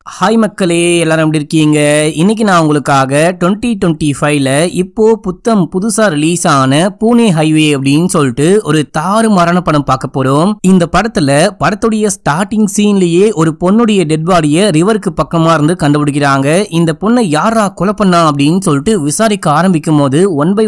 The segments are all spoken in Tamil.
ஹாய் மக்களே, எல்லாரும் எப்படி இருக்கீங்க? இன்னைக்கு நான் உங்களுக்காக 2025ல இப்போ புதுசா ரிலீஸ் ஆன பூனே ஹைவே அப்படின்னு சொல்லிட்டு ஒரு தாறுமாறான படம் பார்க்க போறோம். இந்த படத்துடைய ஸ்டார்டிங் சீன்லயே ஒரு பொண்ணுடைய டெட் பாடியை ரிவருக்கு பக்கமா இருந்து கண்டுபிடிக்கிறாங்க. இந்த பொண்ணை யாரா கொலை பண்ணா அப்படின்னு சொல்லிட்டு விசாரிக்க ஆரம்பிக்கும் போது ஒன் பை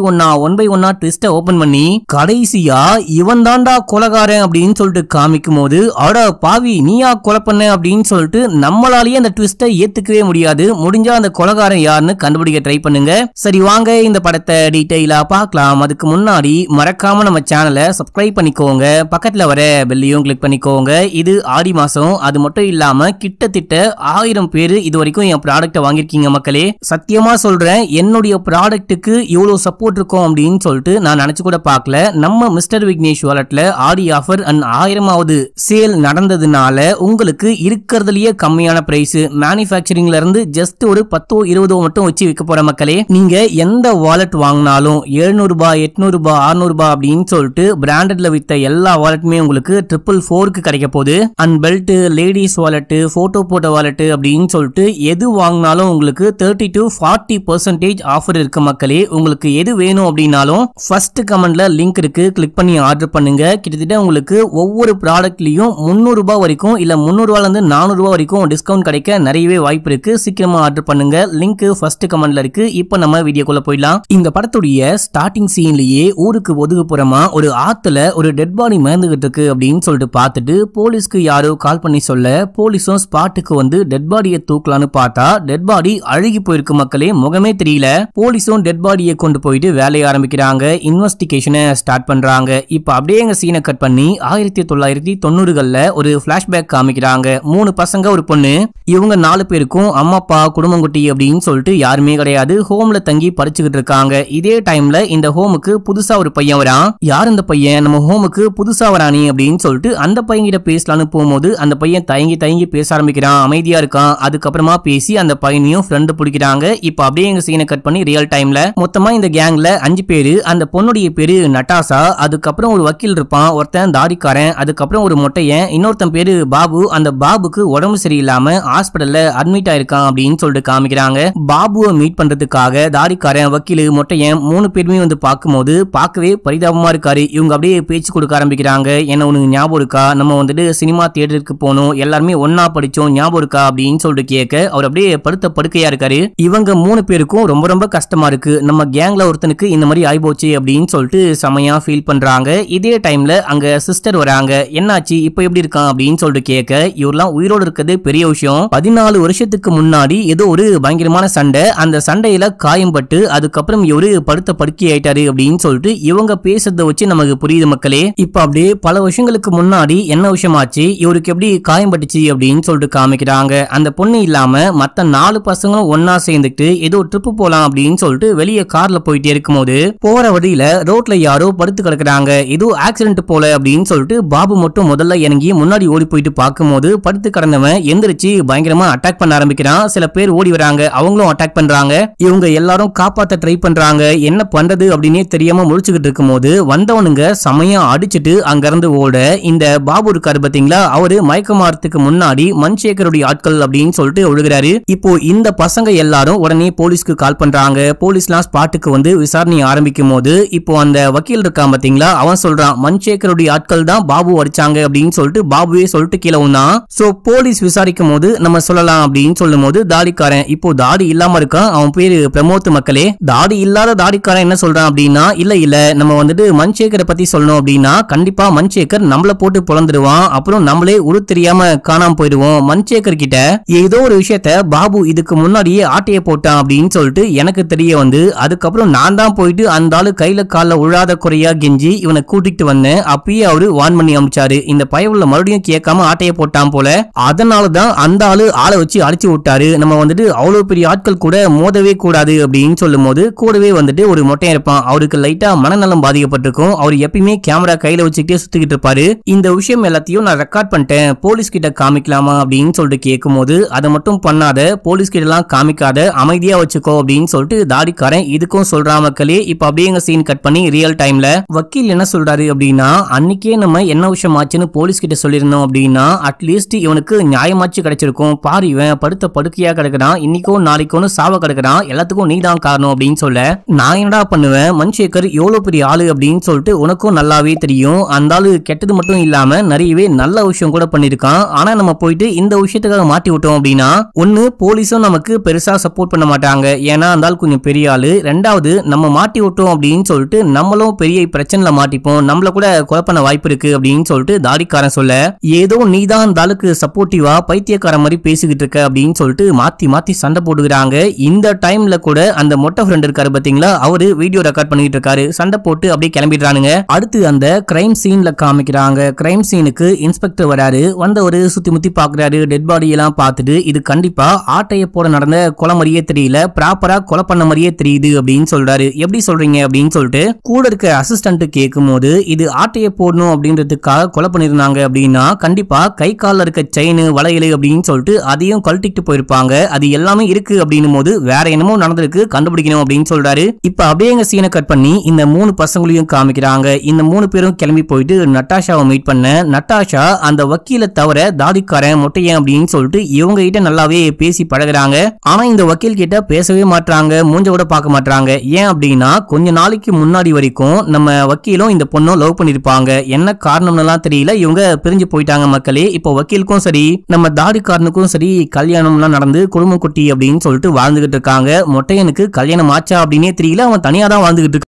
ஒன்னா ட்விஸ்ட ஓபன் பண்ணி கடைசியா இவன் தாண்டா கொலைகாரன் அப்படின்னு சொல்லிட்டு காமிக்கும் போது அட பாவி நீயா கொலை பண்ண அப்படின்னு சொல்லிட்டு நம்மளாலேயே அந்த ட்விஸ்டை ஏத்துக்கவே முடியாது. முடிஞ்சா அந்த கொலைகாரன் யாருன்னு கண்டுபிடிக்க ட்ரை பண்ணுங்க. சரி வாங்க இந்த படத்தை டீடைலா பார்க்கலாம். அதுக்கு முன்னாடி மறக்காம நம்ம சேனலை சப்ஸ்கிரைப் பண்ணிக்கோங்க, பக்கத்துல வர பெல்லையும் கிளிக் பண்ணிக்கோங்க. இது ஆடி மாசம், அது மட்டும் இல்லாம கிட்டத்தட்ட 1000 பேர் இது வரைக்கும் என் ப்ராடக்ட்டை வாங்கிருக்கீங்க மக்களே. சத்தியமா சொல்றேன், என்னுடைய ப்ராடக்ட்டுக்கு இவ்வளவு சப்போர்ட் இருக்கும் அப்படின்னு சொல்லிட்டு நான் நினைச்சு கூட பார்க்கல. நம்ம mister Vignesh வாலெட்ல Aadi offer and 1000வது sale நடந்ததுனால உங்களுக்கு இருக்கிறதுலயே கம்மியான பிரைஸ் மேனுஃபேக்சரிங்ல இருந்து ஜஸ்ட் ஒரு 10-20 மட்டும் வச்சு விற்க போற மக்களே. நீங்க எந்த வாலெட் வாங்கினாலும் 700 ரூபாய் 800 ரூபாய் 600 ரூபாய் அப்படின்னு சொல்லிட்டு பிராண்டட்ல வித்த எல்லா வாலெட்டுமே உங்களுக்கு 444க்கு கிடைக்க போகுது. And belt, ladies wallet, photo போட்ட வாலெட் அப்படின்னு சொல்லிட்டு எது வாங்கினாலும் உங்களுக்கு 30 to 40% ஆஃபர் இருக்கு மக்களே. உங்களுக்கு எது வேணும் அப்படின்னாலும் ஃபர்ஸ்ட் கமெண்ட்ல லிங்க் இருக்கு, கிளிக் பண்ணி ஆர்டர் பண்ணுங்க. கிட்டத்தட்ட உங்களுக்கு ஒவ்வொரு ப்ராடக்ட்லயும் 300 ரூபாய் வரைக்கும் இல்ல 300 ரூபாயில இருந்து 400 ரூபாய் வரைக்கும் டிஸ்கவுண்ட் கிடைக்க நிறையவே வாய்ப்பு இருக்கு. சீக்கிரமா ஆர்டர் பண்ணுங்க, லிங்க் ஃபர்ஸ்ட் கமெண்ட்ல இருக்கு. இப்போ நம்ம வீடியோக்குள்ள போயிடலாம். இந்த படத்துடைய ஸ்டார்டிங் சீன்லயே ஊருக்கு ஒதுக்குப்புறமா ஒரு ஆத்துல ஒரு டெட் பாடி மிதந்துகிட்டு இருக்கு அப்படின்னு சொல்லிட்டு பார்த்துட்டு போலீஸ்க்கு யாரோ கால் பண்ணி சொல்ல போலீஸும் ஸ்பாட்டுக்கு வந்து டெட் பாடியை தூக்கலான்னு பார்த்தா டெட் பாடி அழுகி போயிருக்கு மக்களே, முகமே தெரியல. போலீஸும் டெட் பாடியை கொண்டு போயிட்டு வேலையை ஆரம்பிக்கிறாங்க, இன்வெஸ்டிகேஷனை ஸ்டார்ட் பண்றாங்க. இப்ப அப்படியே எங்க சீனை கட் பண்ணி 1990கள்ல ஒரு பிளாஷ்பேக் காமிக்கிறாங்க. 3 பசங்க ஒரு பொண்ணு, இவங்க 4 பேருக்கும் அம்மா அப்பா குடும்பங்குட்டி அப்படின்னு சொல்லிட்டு யாருமே கிடையாது. ஹோம்ல தங்கி படிச்சுக்கிட்டு இருக்காங்க. இதே டைம்ல இந்த ஹோமுக்கு புதுசா ஒரு பையன் வரான். யார் இந்த பையன், நம்ம ஹோமுக்கு புதுசா வரானே அப்படின்னு சொல்லிட்டு அந்த பையன் கிட்ட பேசலான்னு போகும்போது அந்த பையன் தயங்கி பேச ஆரம்பிக்கிறான், அமைதியா இருக்கான். அதுக்கப்புறமா பேசி அந்த பையனையும் ஃப்ரெண்டு பிடிக்கிறாங்க. இப்ப அப்படியே எங்க சீனை கட் பண்ணி ரியல் டைம்ல மொத்தமா இந்த கேங்ல 5 பேரு. அந்த பொண்ணுடைய பேரு நட்டாசா, அதுக்கப்புறம் ஒரு வக்கீல் இருப்பான், ஒருத்தன் தாடிக்காரன், அதுக்கப்புறம் ஒரு மொட்டையன், இன்னொருத்தன் பேரு பாபு. அந்த பாபுக்கு உடம்பு சரியில்லாம ஹாஸ்பிடல்ல அட்மிட் ஆயிருக்கான் அப்படின்னு சொல்லிட்டு காமிக்கிறாங்க. பாபுவை மீட் பண்றதுக்காக தாடிக்காரன், வக்கீல், மொட்டையன் 3 பேருமே வந்து பார்க்கும்போது பார்க்கவே பரிதாபமா இருக்காரு. இவங்க அப்படியே பேச்சு கொடுக்க ஆரம்பிக்கிறாங்க. என்ன உனக்கு ஞாபகம் இருக்கா, நம்ம வந்துட்டு சினிமா தியேட்டருக்கு போனோம், எல்லாருமே ஒன்னா படிச்சோம், ஞாபகம் இருக்கா அப்படின்னு சொல்லிட்டு கேட்க அவர் அப்படியே படுக்கையா இருக்காரு. இவங்க 3 பேருக்கும் ரொம்ப ரொம்ப கஷ்டமா இருக்கு, நம்ம கேங்ல ஒருத்தனுக்கு இந்த மாதிரி ஆயிப்போச்சு அப்படின்னு சொல்லிட்டு செமையா ஃபீல் பண்றாங்க. இதே டைம்ல அங்க சிஸ்டர் வராங்க. என்னாச்சு இப்ப எப்படி இருக்கான் அப்படின்னு சொல்லிட்டு கேட்க இவரெல்லாம் உயிரோடு இருக்கிறது பெரிய விஷயம். 14 வருஷத்துக்கு முன்னாடி ஏதோ ஒரு பயங்கரமான சண்டை, அந்த சண்டையில காயம்பட்டு அதுக்கப்புறம் இவரு படுக்கை ஆயிட்டாரு அப்படின்னு சொல்லிட்டு இவங்க பேசுறத வச்சு நமக்கு புரியுது மக்களே. இப்ப அப்படியே பல வருஷங்களுக்கு முன்னாடி என்ன விஷயமாச்சு, இவருக்கு எப்படி காயம்பட்டுச்சு அப்படின்னு சொல்லிட்டு காமிக்கிறாங்க. அந்த பொண்ணு இல்லாம மத்த 4 பசங்களும் ஒன்னா சேர்ந்துட்டு ஏதோ ட்ரிப்பு போலாம் அப்படின்னு சொல்லிட்டு வெளியே கார்ல போயிட்டே இருக்கும்போது போற வழியில ரோட்ல யாரோ படுத்து கிடக்குறாங்க, ஏதோ ஆக்சிடென்ட் போல அப்படின்னு சொல்லிட்டு பாபு மட்டும் முதல்ல இறங்கி முன்னாடி ஓடி போயிட்டு பார்க்கும்போது படுத்து கிடந்தவன் எந்திரிச்சு பயங்கரமா அட்டாக் பண்ண ஆரம்பிக்கிறான். சில பேர் ஓடி வராங்க, அவங்களும் அட்டாக் பண்றாங்க. இவங்க எல்லாரும் காப்பாத்த ட்ரை பண்றாங்க. என்ன பண்றது அப்படின்னே தெரியாம முழிச்சுக்கிட்டு இருக்கும்போது வந்தவனுங்க சமயம் அடிச்சுட்டு அங்க இருந்து ஓட இந்த பாபு இருக்காரு பாத்தீங்களா, அவரு மயக்கமாறதுக்கு முன்னாடி மன்சேகருடைய ஆட்கள் அப்படின்னு சொல்லிட்டு ஒழுகிறாரு. இப்போ இந்த பசங்க எல்லாரும் உடனே போலீஸ்க்கு கால் பண்றாங்க. போலீஸ்லாம் ஸ்பாட்டுக்கு வந்து விசாரணை ஆரம்பிக்கும் போது இப்போ அந்த வக்கீல் இருக்கான் பாத்தீங்களா, அவன் சொல்றான் மன்சேகருடைய ஆட்கள் தான் பாபு அடிச்சாங்க அப்படின்னு சொல்லிட்டு பாபுவே சொல்லிட்டு கீழே வந்தான். சோ போலீஸ் விசாரிக்கும் போது நம்ம சொல்லலாம் அப்படின்னு சொல்லும் போது தாடிக்காரன் இப்போ தாடி இல்லாம இருக்கான், அவன் பேரு பிரமோத் மக்களே. தாடி இல்லாத தாடிக்காரன் என்ன சொல்றான் அப்படின்னா இல்ல நம்ம வந்துட்டு மன்சேகரை பத்தி சொல்லணும் அப்படின்னா கண்டிப்பா மன்சேகர் நம்மள போட்டு பொழந்துடுவான், அப்புறம் நம்மளே உரு தெரியாம காணாம போயிடுவோம். மன்சேகர் கிட்ட ஏதோ ஒரு விஷயத்த பாபு இதுக்கு முன்னாடியே ஆட்டைய போட்டான் அப்படின்னு சொல்லிட்டு எனக்கு தெரிய வந்து அதுக்கப்புறம் நான் தான் போயிட்டு அந்த ஆளு கையில கால உழாத குறையா கெஞ்சி இவனை கூட்டிட்டு வந்தேன். அப்பயே அவரு வான் பண்ணி அமிச்சாரு, இந்த பயவுள்ள மறுபடியும் கேட்காம ஆட்டைய போட்டான் போல, அதனாலதான் அந்த ஆளை வச்சு அடிச்சு விட்டாரு. நம்ம வந்துட்டு அவ்வளவு பெரிய ஆட்கள் கூட மோதவே கூடாது அப்படின்னு சொல்லும் போது கூடவே வந்துட்டு ஒரு மொட்டையன் இருப்பான், அவருக்கு லைட்டா மனநலம் பாதிக்கப்பட்டிருக்கும். அவர் எப்பயுமே கேமரா கையில வச்சுக்கிட்டே சுத்திக்கிட்டு இருப்பாரு. இந்த விஷயம் எல்லாத்தையும் நான் ரெக்கார்ட் பண்ணிட்டேன், போலீஸ் கிட்ட காமிக்கலாமா அப்படின்னு சொல்லிட்டு கேட்கும் போது அதை மட்டும் பண்ணாத, போலீஸ் கிட்ட எல்லாம் காமிக்காத, அமைதியா வச்சுக்கோ அப்படின்னு சொல்லிட்டு தாடிக்காரன் இதுக்கும் சொல்றா மக்களே. இப்ப அப்படியே எங்க சீன் கட் பண்ணி ரியல் டைம்ல வக்கீல் என்ன சொல்றாரு அப்படின்னா அன்னைக்கே நம்ம என்ன விஷயம் ஆச்சுன்னு போலீஸ் கிட்ட சொல்லிருந்தோம் அப்படின்னா அட்லீஸ்ட் இவனுக்கு நியாயமாச்சு கிடைச்சிருக்கும். இருக்கும். பாரு இவன் படுத்த படுக்கையா கிடக்குறான், இன்னைக்கோ நாளைக்கோன்னு சாவ கிடக்குறான், எல்லாத்துக்கும் நீ தான் காரணம் அப்படின்னு சொல்ல, நான் என்னடா பண்ணுவேன், மன்சேகர் எவ்வளவு பெரிய ஆளு அப்படின்னு சொல்லிட்டு உனக்கும் நல்லாவே தெரியும். அந்த ஆளு கெட்டது மட்டும் இல்லாம நிறையவே நல்ல விஷயம் கூட பண்ணிருக்கான். ஆனா நம்ம போயிட்டு இந்த விஷயத்துக்காக மாட்டி விட்டோம் அப்படின்னா ஒண்ணு போலீஸும் நமக்கு பெருசா சப்போர்ட் பண்ண மாட்டாங்க, ஏன்னா அந்த ஆள் கொஞ்சம் பெரிய ஆளு. ரெண்டாவது நம்ம மாட்டி விட்டோம் அப்படின்னு சொல்லிட்டு நம்மளும் பெரிய பிரச்சனைல மாட்டிப்போம், நம்மள கூட கொலை பண்ண வாய்ப்பு இருக்கு அப்படின்னு சொல்லிட்டு தாடிக்காரன் சொல்ல, ஏதோ நீ தான் அந்த ஆளுக்கு சப்போர்ட்டிவா பைத்தியக்கார மாதிரி பேசிக்கிட்டு இருக்க அப்படின்னு சொல்லிட்டு மாத்தி மாத்தி சண்டை போட்டுக்கிறாங்க. இந்த டைம்ல கூட அந்த மொட்டை ஃப்ரெண்ட் இருக்காரு பாத்தீங்களா, அவரு வீடியோ ரெக்கார்ட் பண்ணிட்டு இருக்காரு. சண்டை போட்டு அப்படியே கிளம்பிடுறானுங்க. அடுத்து அந்த கிரைம் சீன்ல காமிக்கிறாங்க. கிரைம் சீனுக்கு இன்ஸ்பெக்டர் வராரு. வந்தவரு சுத்தி முத்தி பாக்குறாரு, டெட் பாடி எல்லாம் பார்த்துட்டு இது கண்டிப்பா ஆட்டைய போட நடந்த கொலை மாதிரியே தெரியல, ப்ராப்பரா கொலை பண்ண மாதிரியே தெரியுது அப்படின்னு சொல்றாரு. எப்படி சொல்றீங்க அப்படின்னு சொல்லிட்டு கூட இருக்க அசிஸ்டன்ட் கேட்கும் போது, இது ஆட்டைய போடணும் அப்படின்றதுக்காக கொலை பண்ணிருந்தாங்க அப்படின்னா கண்டிப்பா கை கால்ல இருக்க செயின் வளையல் அப்படின்னு சொல்லிட்டு அதையும் கழட்டிட்டு போயிருப்பாங்க, அது எல்லாமே இருக்கு அப்படின்னும் போது வேற என்னமோ நடந்திருக்கு, கண்டுபிடிக்கணும் அப்படின்னு சொல்றாரு. இப்ப அப்படியே எங்க சீனை கட் பண்ணி இந்த 3 பசங்களையும் காமிக்கிறாங்க. இந்த 3 பேரும் கிளம்பி போயிட்டு நட்டாஷாவை மீட் பண்ண, நட்டாஷா அந்த வக்கீல தவிர தாடிக்காரன் மொட்டையன் அப்படின்னு சொல்லிட்டு இவங்க கிட்ட நல்லாவே பேசி பழகுறாங்க. ஆனா இந்த வக்கீல் கிட்ட பேசவே மாட்டாங்க, மூஞ்ச கூட பார்க்க மாட்டாங்க. ஏன் அப்படின்னா கொஞ்ச நாளைக்கு முன்னாடி வரைக்கும் நம்ம வக்கீலும் இந்த பொண்ணும் லவ் பண்ணிருப்பாங்க, என்ன காரணம்லாம் தெரியல, இவங்க பிரிஞ்சு போயிட்டாங்க மக்களே. இப்போ வக்கீலுக்கும் சரி நம்ம தாடிக்காரனுக்கும் சரி கல்யாணம்லாம் நடந்து குடும்பம் குட்டி அப்படின்னு சொல்லிட்டு வாழ்ந்துகிட்டு இருக்காங்க. மொட்டையனுக்கு கல்யாணம் ஆச்சா அப்படின்னே தெரியல, அவன் தனியா தான் வாழ்ந்துகிட்டு இருக்கான்.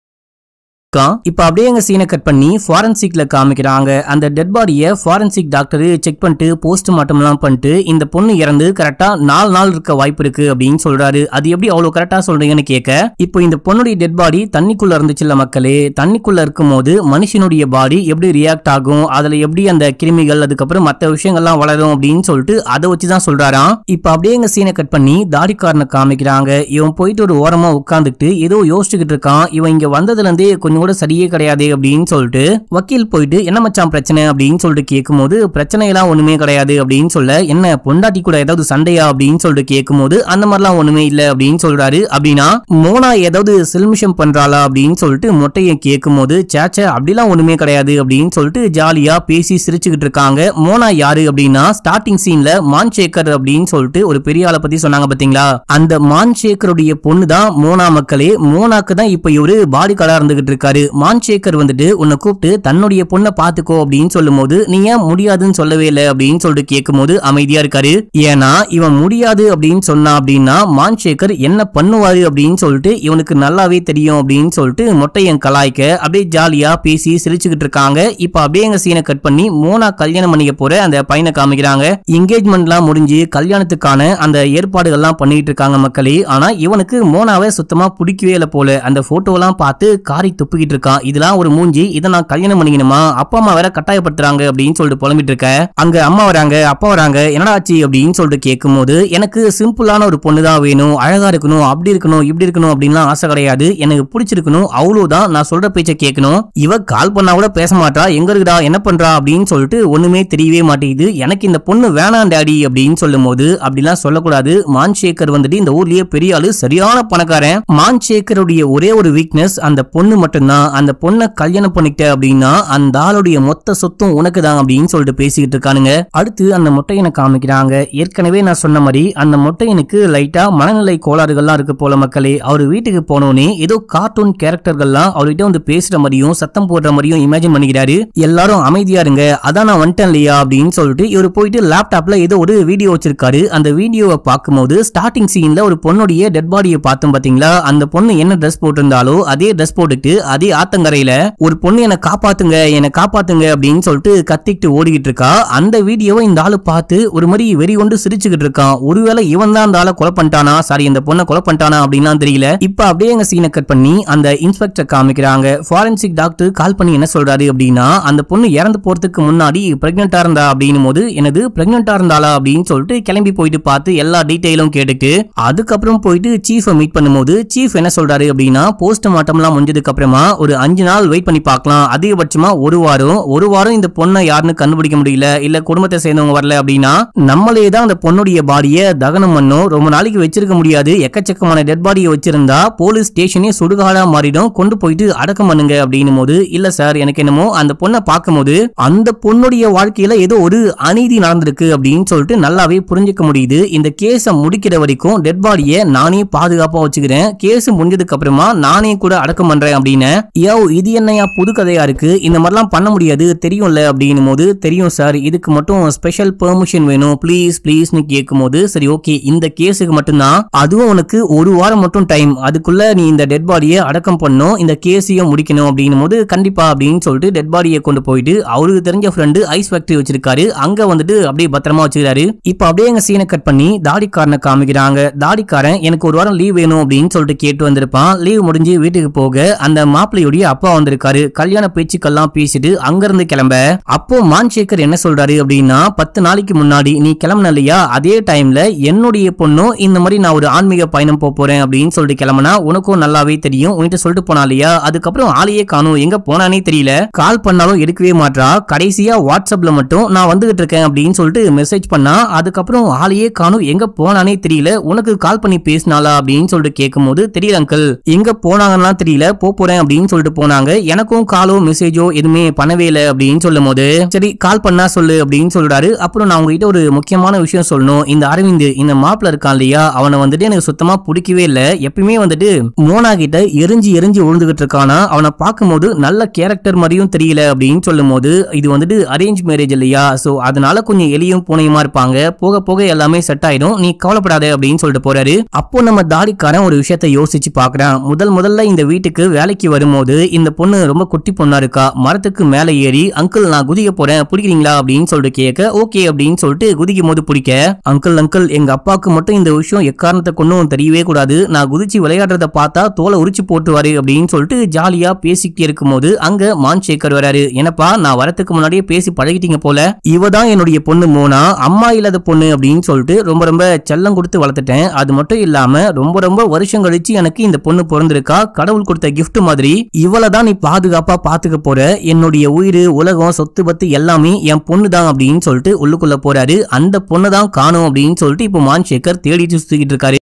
இப்ப அப்படியே எங்க சீனை கட் பண்ணி ஃபாரன்சிக்ல காமிக்கிறாங்க. அந்த டெட் பாடியை ஃபாரன்சிக் டாக்டர் செக் பண்ணிட்டு போஸ்ட்மார்ட்டம் எல்லாம் பண்ணிட்டு இந்த பொண்ணு இறந்து கரெக்டா 4 நாள் இருக்க வாய்ப்பு இருக்கு அப்படின்னு சொல்றாரு. அது எப்படி அவ்வளவு கரெக்டா சொல்றீங்கன்னு கேட்க, இப்போ இந்த பொண்ணுடைய டெட் பாடி தண்ணிக்குள்ள இருந்துச்சுல்ல மக்களே, தண்ணிக்குள்ள இருக்கும் போது மனுஷனுடைய பாடி எப்படி ரியாக்ட் ஆகும், அதுல எப்படி அந்த கிருமிகள் அதுக்கப்புறம் மற்ற விஷயங்கள்லாம் வளரும் அப்படின்னு சொல்லிட்டு அதை வச்சுதான் சொல்றாராம். இப்ப அப்படியே எங்க சீனை கட் பண்ணி தாடிக்காரனை காமிக்கிறாங்க. இவன் போயிட்டு ஒரு ஓரமா உட்கார்ந்துட்டு ஏதோ யோசிச்சுக்கிட்டு இருக்கான். இவன் இங்க வந்ததுல இருந்தே கொஞ்சம் கூட சரியே கிடையாது அப்படின்னு சொல்லிட்டு வக்கீல் போயிட்டு என்ன மச்சான் பிரச்சனை அப்படின்னு சொல்லிட்டு கேட்கும்போது, பிரச்சனை எல்லாம் ஒண்ணுமே கிடையாது அப்படின்னு சொல்ல, என்ன பொண்டாட்டி கூட ஏதாவது சண்டையா அப்படின்னு சொல்லிட்டு கேட்கும்போது அந்த மாதிரிலாம் ஒண்ணுமே இல்ல அப்படின்னு சொல்றாரு. அப்படின்னா மோனா ஏதாவது சில்மிஷம் பண்றாளா அப்படின்னு சொல்லிட்டு மொட்டையை கேட்கும்போது, சேச்ச அப்படிலாம் ஒண்ணுமே கிடையாது அப்படின்னு சொல்லிட்டு ஜாலியா பேசி சிரிச்சுக்கிட்டு இருக்காங்க. மோனா யாரு அப்படின்னா ஸ்டார்டிங் சீன்ல மான்சேகர் அப்படின்னு சொல்லிட்டு ஒரு பெரிய ஆளை பத்தி சொன்னாங்க பாத்தீங்களா, அந்த மான்சேகருடைய பொண்ணு தான் மோனா மக்களே. மோனாக்கு தான் இப்ப இவரு பாடி கார்டா இருந்துகிட்டு இருக்காரு. மான்சேகர் வந்துட்டு உன்னை கூப்பிட்டு தன்னுடைய பொண்ணை பாத்துக்கோ அப்படின்னு சொல்லும் போது நீ ஏன் முடியாதுன்னு சொல்லவே இல்லை அப்படின்னு சொல்லிட்டு கேட்கும் போது அமைதியா இருக்காரு. ஏன்னா இவன் முடியாது அப்படின்னு சொன்னா அப்படின்னா மான்சேகர் என்ன பண்ணுவாரு அப்படின்னு சொல்லிட்டு இவனுக்கு நல்லாவே தெரியும் அப்படின்னு சொல்லிட்டு மொட்டையன் கலாய்க்க அப்படியே ஜாலியா பேசி சிரிச்சுக்கிட்டு இருக்காங்க. இப்ப அப்படியே எங்க சீனை கட் பண்ணி மோனா கல்யாணம் பண்ணிக்க போற அந்த பையனை காமிக்கிறாங்க. என்கேஜ்மெண்ட்லாம் முடிஞ்சு கல்யாணத்துக்கான அந்த ஏற்பாடுகள்லாம் பண்ணிட்டு இருக்காங்க மக்களே. ஆனா இவனுக்கு மோனாவை சுத்தமா பிடிக்கவே இல்லை போல. அந்த போட்டோ எல்லாம் பார்த்து காரி துப்பிக்கிட்டு இருக்கான். இதெல்லாம் ஒரு மூஞ்சி, இதை நான் கல்யாணம் பண்ணிக்கணுமா, அப்பா அம்மா வேற கட்டாயப்படுத்துறாங்க அப்படின்னு சொல்லிட்டு புலம்பிட்டு இருக்க, அங்க அம்மா வராங்க அப்பா வராங்க, என்னடா ஆச்சு அப்படின்னு சொல்லிட்டு கேட்கும் போது, எனக்கு சிம்பிளான ஒரு பொண்ணு தான் வேணும், அழகா இருக்கணும், அப்படி இருக்கணும் இப்படி இருக்கணும் அப்படின்லாம் ஆசை கிடையாது, எனக்கு பிடிச்சிருக்கணும் அவ்வளவுதான், நான் சொல்ற பேச்சை கேட்கணும். இவ கால் பண்ணா கூட பேச மாட்டா, எங்க இருக்குடா என்ன பண்றா அப்படின்னு சொல்லிட்டு ஒண்ணுமே தெரியவே மாட்டேங்குது, எனக்கு இந்த பொண்ணு வேணாம் டாடி அப்படின்னு சொல்லும் போது, அப்படிலாம் சொல்லக்கூடாது, மான்சேகர் வந்துட்டு இந்த ஊர்லயே பெரிய ஆளு, சரியான பணக்காரன். மான்சேகருடைய ஒரே ஒரு வீக்னஸ் அந்த பொண்ணு மட்டும்தான். அந்த பொண்ணை கல்யாணம் பண்ணிக்கிட்ட அப்படின்னா அந்த ஆளுடைய மொத்த சொத்தும் உனக்கு தான் அப்படின்னு சொல்லிட்டு பேசிக்கிட்டு இருக்கானுங்க. அடுத்து அந்த மொட்டையனை காமிக்கிறாங்க. ஏற்கனவே நான் சொன்ன மாதிரி அந்த மொட்டையனுக்கு லைட்டா மனநிலை கோளாறுகள்லாம் இருக்கு போல மக்களே. அவர் வீட்டுக்கு போனோடனே ஏதோ கார்ட்டூன் கேரக்டர்கள்லாம் அவர்கிட்ட வந்து பேசுற மாதிரியும் சத்தம் போடுற மாதிரியும் இமேஜின் பண்ணிக்கிறாரு. எல்லாரும் அமைதியா இருங்க, அதான் நான் வந்துட்டேன் இல்லையா அப்படின்னு சொல்லிட்டு இவர் போயிட்டு லேப்டாப்ல ஏதோ ஒரு வீடியோ வச்சிருக்காரு. அந்த வீடியோவை பார்க்கும்போது ஸ்டார்டிங் சீன்ல ஒரு பொண்ணுடைய டெட் பாடியை பார்த்தோம் பாத்தீங்களா, அந்த பொண்ணு என்ன ட்ரெஸ் போட்டிருந்தாலோ அதே ட்ரெஸ் போட்டுட்டு அதே ஆத்தங்கரையில ஒரு பொண்ணு என்ன காப்பாத்துங்க அப்படின்னு சொல்லிட்டு கத்திக்கிட்டு ஓடிக்கிட்டு இருக்கா. அந்த வீடியோவை இந்த ஆளு பார்த்து ஒரு மாதிரி வெறி கொண்டு சிரிச்சுக்கிட்டு இருக்கான். ஒருவேளை இவன் தான் அந்த ஆளை கொலை பண்ணிட்டானா, சாரி இந்த பொண்ணை கொலை பண்ணிட்டானா அப்படின்லாம் தெரியல. இப்ப அப்படியே எங்க சீனை கட் பண்ணி அந்த இன்ஸ்பெக்டர் காமிக்கிறாங்க. ஃபாரன்சிக் டாக்டர் கால் பண்ணி என்ன சொல்றாரு அப்படின்னா, அந்த பொண்ணு இறந்து போறதுக்கு முன்னாடி பிரெக்னெண்டா இருந்தா அப்படின்னும் போது, எனது பிரெக்னெண்டா இருந்தாளா அப்படின்னு சொல்லிட்டு கிளம்பி போயிட்டு பார்த்து எல்லா டீடைலும் கேட்டுட்டு அதுக்கப்புறம் போயிட்டு சீஃபை மீட் பண்ணும்போது சீஃப் என்ன சொல்றாரு அப்படின்னா, போஸ்ட்மார்ட்டம் எல்லாம் முடிஞ்சதுக்கு அப்புறமா ஒரு 5 நாள் வெயிட் பண்ணி பார்க்கலாம், அதிகபட்சமா ஒரு வாரம் இந்த பொண்ணை யாருன்னு கண்டுபிடிக்க முடியல, இல்ல குடும்பத்தை சேர்ந்தவங்க வரல அப்படின்னா நம்மளே தான் அந்த பொண்ணுடைய பாடியை தகனம் பண்ணும். ரொம்ப நாளைக்கு வச்சிருக்க முடியாது, எக்கச்சக்கமான டெட் பாடியை வச்சிருந்தா போலீஸ் ஸ்டேஷனே சுடுகாடா மாறிடும், கொண்டு போயிட்டு அடக்கம் பண்ணுங்க அப்படின்னும் போது, இல்ல சார் எனக்கு என்னமோ அந்த பொண்ணை பார்க்கும்போது அந்த பொண்ணுடைய வாழ்க்கையில ஏதோ ஒரு அநீதி நடந்திருக்கு அப்படின்னு சொல்லிட்டு நல்லாவே புரிஞ்சுக்க முடியுது. இந்த கேஸை முடிக்கிற வரைக்கும் டெட் பாடியை நானே பாதுகாப்பா வச்சுக்கிறேன், கேஸ் முடிஞ்சதுக்கு அப்புறமா நானே கூட அடக்கம் பண்றேன் அப்படின்னு. இது என்னையா புது கதையா இருக்கு, இந்த மாதிரிலாம் பண்ண முடியாது தெரியும்ல அப்படின்னும் போது, தெரியும் சார் இதுக்கு மட்டும் ஸ்பெஷல் பெர்மிஷன் வேணும் ப்ளீஸ் ப்ளீஸ்னு கேட்கும் போது, சரி ஓகே இந்த கேஸுக்கு மட்டும்தான், அதுவும் உனக்கு ஒரு வாரம் மட்டும் டைம், அதுக்குள்ள நீ இந்த டெட் பாடியை அடக்கம் பண்ணும், இந்த கேஸையும் முடிக்கணும் அப்படின்னும் போது, கண்டிப்பா அப்படின்னு சொல்லிட்டு டெட் பாடியை கொண்டு போயிட்டு அவருக்கு தெரிஞ்ச ஃப்ரெண்டு ஐஸ் ஃபேக்டரி வச்சிருக்காரு, அங்க வந்துட்டு அப்படியே பத்திரமா வச்சுக்கிறாரு. இப்ப அப்படியே எங்க சீனை கட் பண்ணி தாடிக்காரனை காமிக்கிறாங்க. தாடிக்காரன் எனக்கு ஒரு வாரம் லீவ் வேணும் அப்படின்னு சொல்லிட்டு கேட்டு வந்திருப்பான். லீவ் முடிஞ்சு வீட்டுக்கு போக அந்த மாப்பிள்ளையுடைய அப்பா வந்திருக்காரு. கல்யாண பேச்சுக்கெல்லாம் பேசிட்டு அங்க இருந்து கிளம்ப, அப்போ மான்சேகர் என்ன சொல்றாரு அப்படின்னா, 10 நாளைக்கு முன்னாடி நீ கிளம்புன இல்லையா, அதே டைம்ல என்னுடைய பொண்ணும் இந்த மாதிரி நான் ஒரு ஆன்மீக பயணம் போறேன் அப்படின்னு சொல்லிட்டு கிளம்புனா உனக்கும் நல்லாவே தெரியும், உன்கிட்ட சொல்லிட்டு போனா இல்லையா, அதுக்கப்புறம் ஆளையே காணும், எங்க போனானே தெரியல, கால் பண்ணாலும் எடுக்கவே மாட்டா, கடைசியா வாட்ஸ்அப்ல மட்டும் நான் வந்துகிட்டு இருக்கேன் அப்படின்னு சொல்லிட்டு மெசேஜ் பண்ணா, அதுக்கப்புறம் ஆளையே காணும், எங்க போனானே தெரியல, உனக்கு கால் பண்ணி பேசினாலா அப்படின்னு சொல்லிட்டு கேட்கும் போது, தெரியல அங்கிள் எங்க போனாங்கன்னா தெரியல, போறேன் அப்படின்னு சொல்லிட்டு போனாங்க, எனக்கும் காலோ மெசேஜோ எதுவுமே பண்ணவே இல்லை அப்படின்னு சொல்லும் போது, சரி கால் பண்ணா சொல்லு அப்படின்னு சொல்றாரு. அப்புறம் நான் உங்ககிட்ட ஒரு முக்கியமான விஷயம் சொல்லணும், இந்த அரவிந்த் இந்த மாப்பிள்ள இருக்கான் இல்லையா, அவனை வந்துட்டு எனக்கு சுத்தமா பிடிக்கவே இல்லை, எப்பயுமே வந்துட்டு மோனா கிட்ட எரிஞ்சு விழுந்துகிட்டு இருக்கானா, அவனை பார்க்கும்போது நல்ல கேரக்டர் மாதிரியும் தெரியல அப்படின்னு சொல்லும் போது, இது வந்துட்டு அரேஞ்ச் மேரேஜ் இல்லையா, சோ அதனால கொஞ்சம் எளியும் பூனையுமா இருப்பாங்க, போக போக எல்லாமே செட் ஆயிடும், நீ கவலைப்படாத அப்படின்னு சொல்லிட்டு போறாரு. அப்போ நம்ம தாடிக்காரன் ஒரு விஷயத்தை யோசிச்சு பாக்குறான். முதல்ல இந்த வீட்டுக்கு வேலைக்கு வரும்போது இந்த பொண்ணு ரொம்ப குட்டி பொண்ணா இருக்கா, மரத்துக்கு மேல ஏறி அங்கிள் நான் குதிக்க போறேன் பிடிக்கிறீங்களா அப்படின்னு சொல்லிட்டு கேட்க, ஓகே அப்படின்னு சொல்லிட்டு குதிக்கும் போது பிடிக்க, அங்கிள் எங்க அப்பாவுக்கு மட்டும் இந்த விஷயம் எக்காரணத்தை கொண்டும் தெரியவே கூடாது, நான் குதிச்சு விளையாடுறத பார்த்தா தோலை உரிச்சு போட்டுவாரு அப்படின்னு சொல்லிட்டு ஜாலியா பேசிக்கிட்டே இருக்கும் போது அங்க மான்சேகர் வராரு. என்னப்பா நான் வரத்துக்கு முன்னாடியே பேசி பழகிட்டீங்க போல, இவதான் என்னுடைய பொண்ணு மோனா, அம்மா இல்லாத பொண்ணு அப்படின்னு சொல்லிட்டு ரொம்ப செல்லம் கொடுத்து வளர்த்துட்டேன், அது மட்டும் இல்லாம ரொம்ப வருஷம் கழிச்சு எனக்கு இந்த பொண்ணு பிறந்திருக்கா, கடவுள் கொடுத்த கிஃப்ட் மாதிரி, இவளதான் நீ பாதுகாப்பா பாத்துக்க போற, என்னுடைய உயிர் உலகம் சொத்து பத்து எல்லாமே என் பொண்ணு தான் அப்படின்னு சொல்லிட்டு உள்ளுக்குள்ள போறாரு. அந்த பொண்ணு தான் காணும் அப்படின்னு சொல்லிட்டு இப்போ மான்சேகர் தேடிட்டு சுத்திக்கிட்டு இருக்காரு.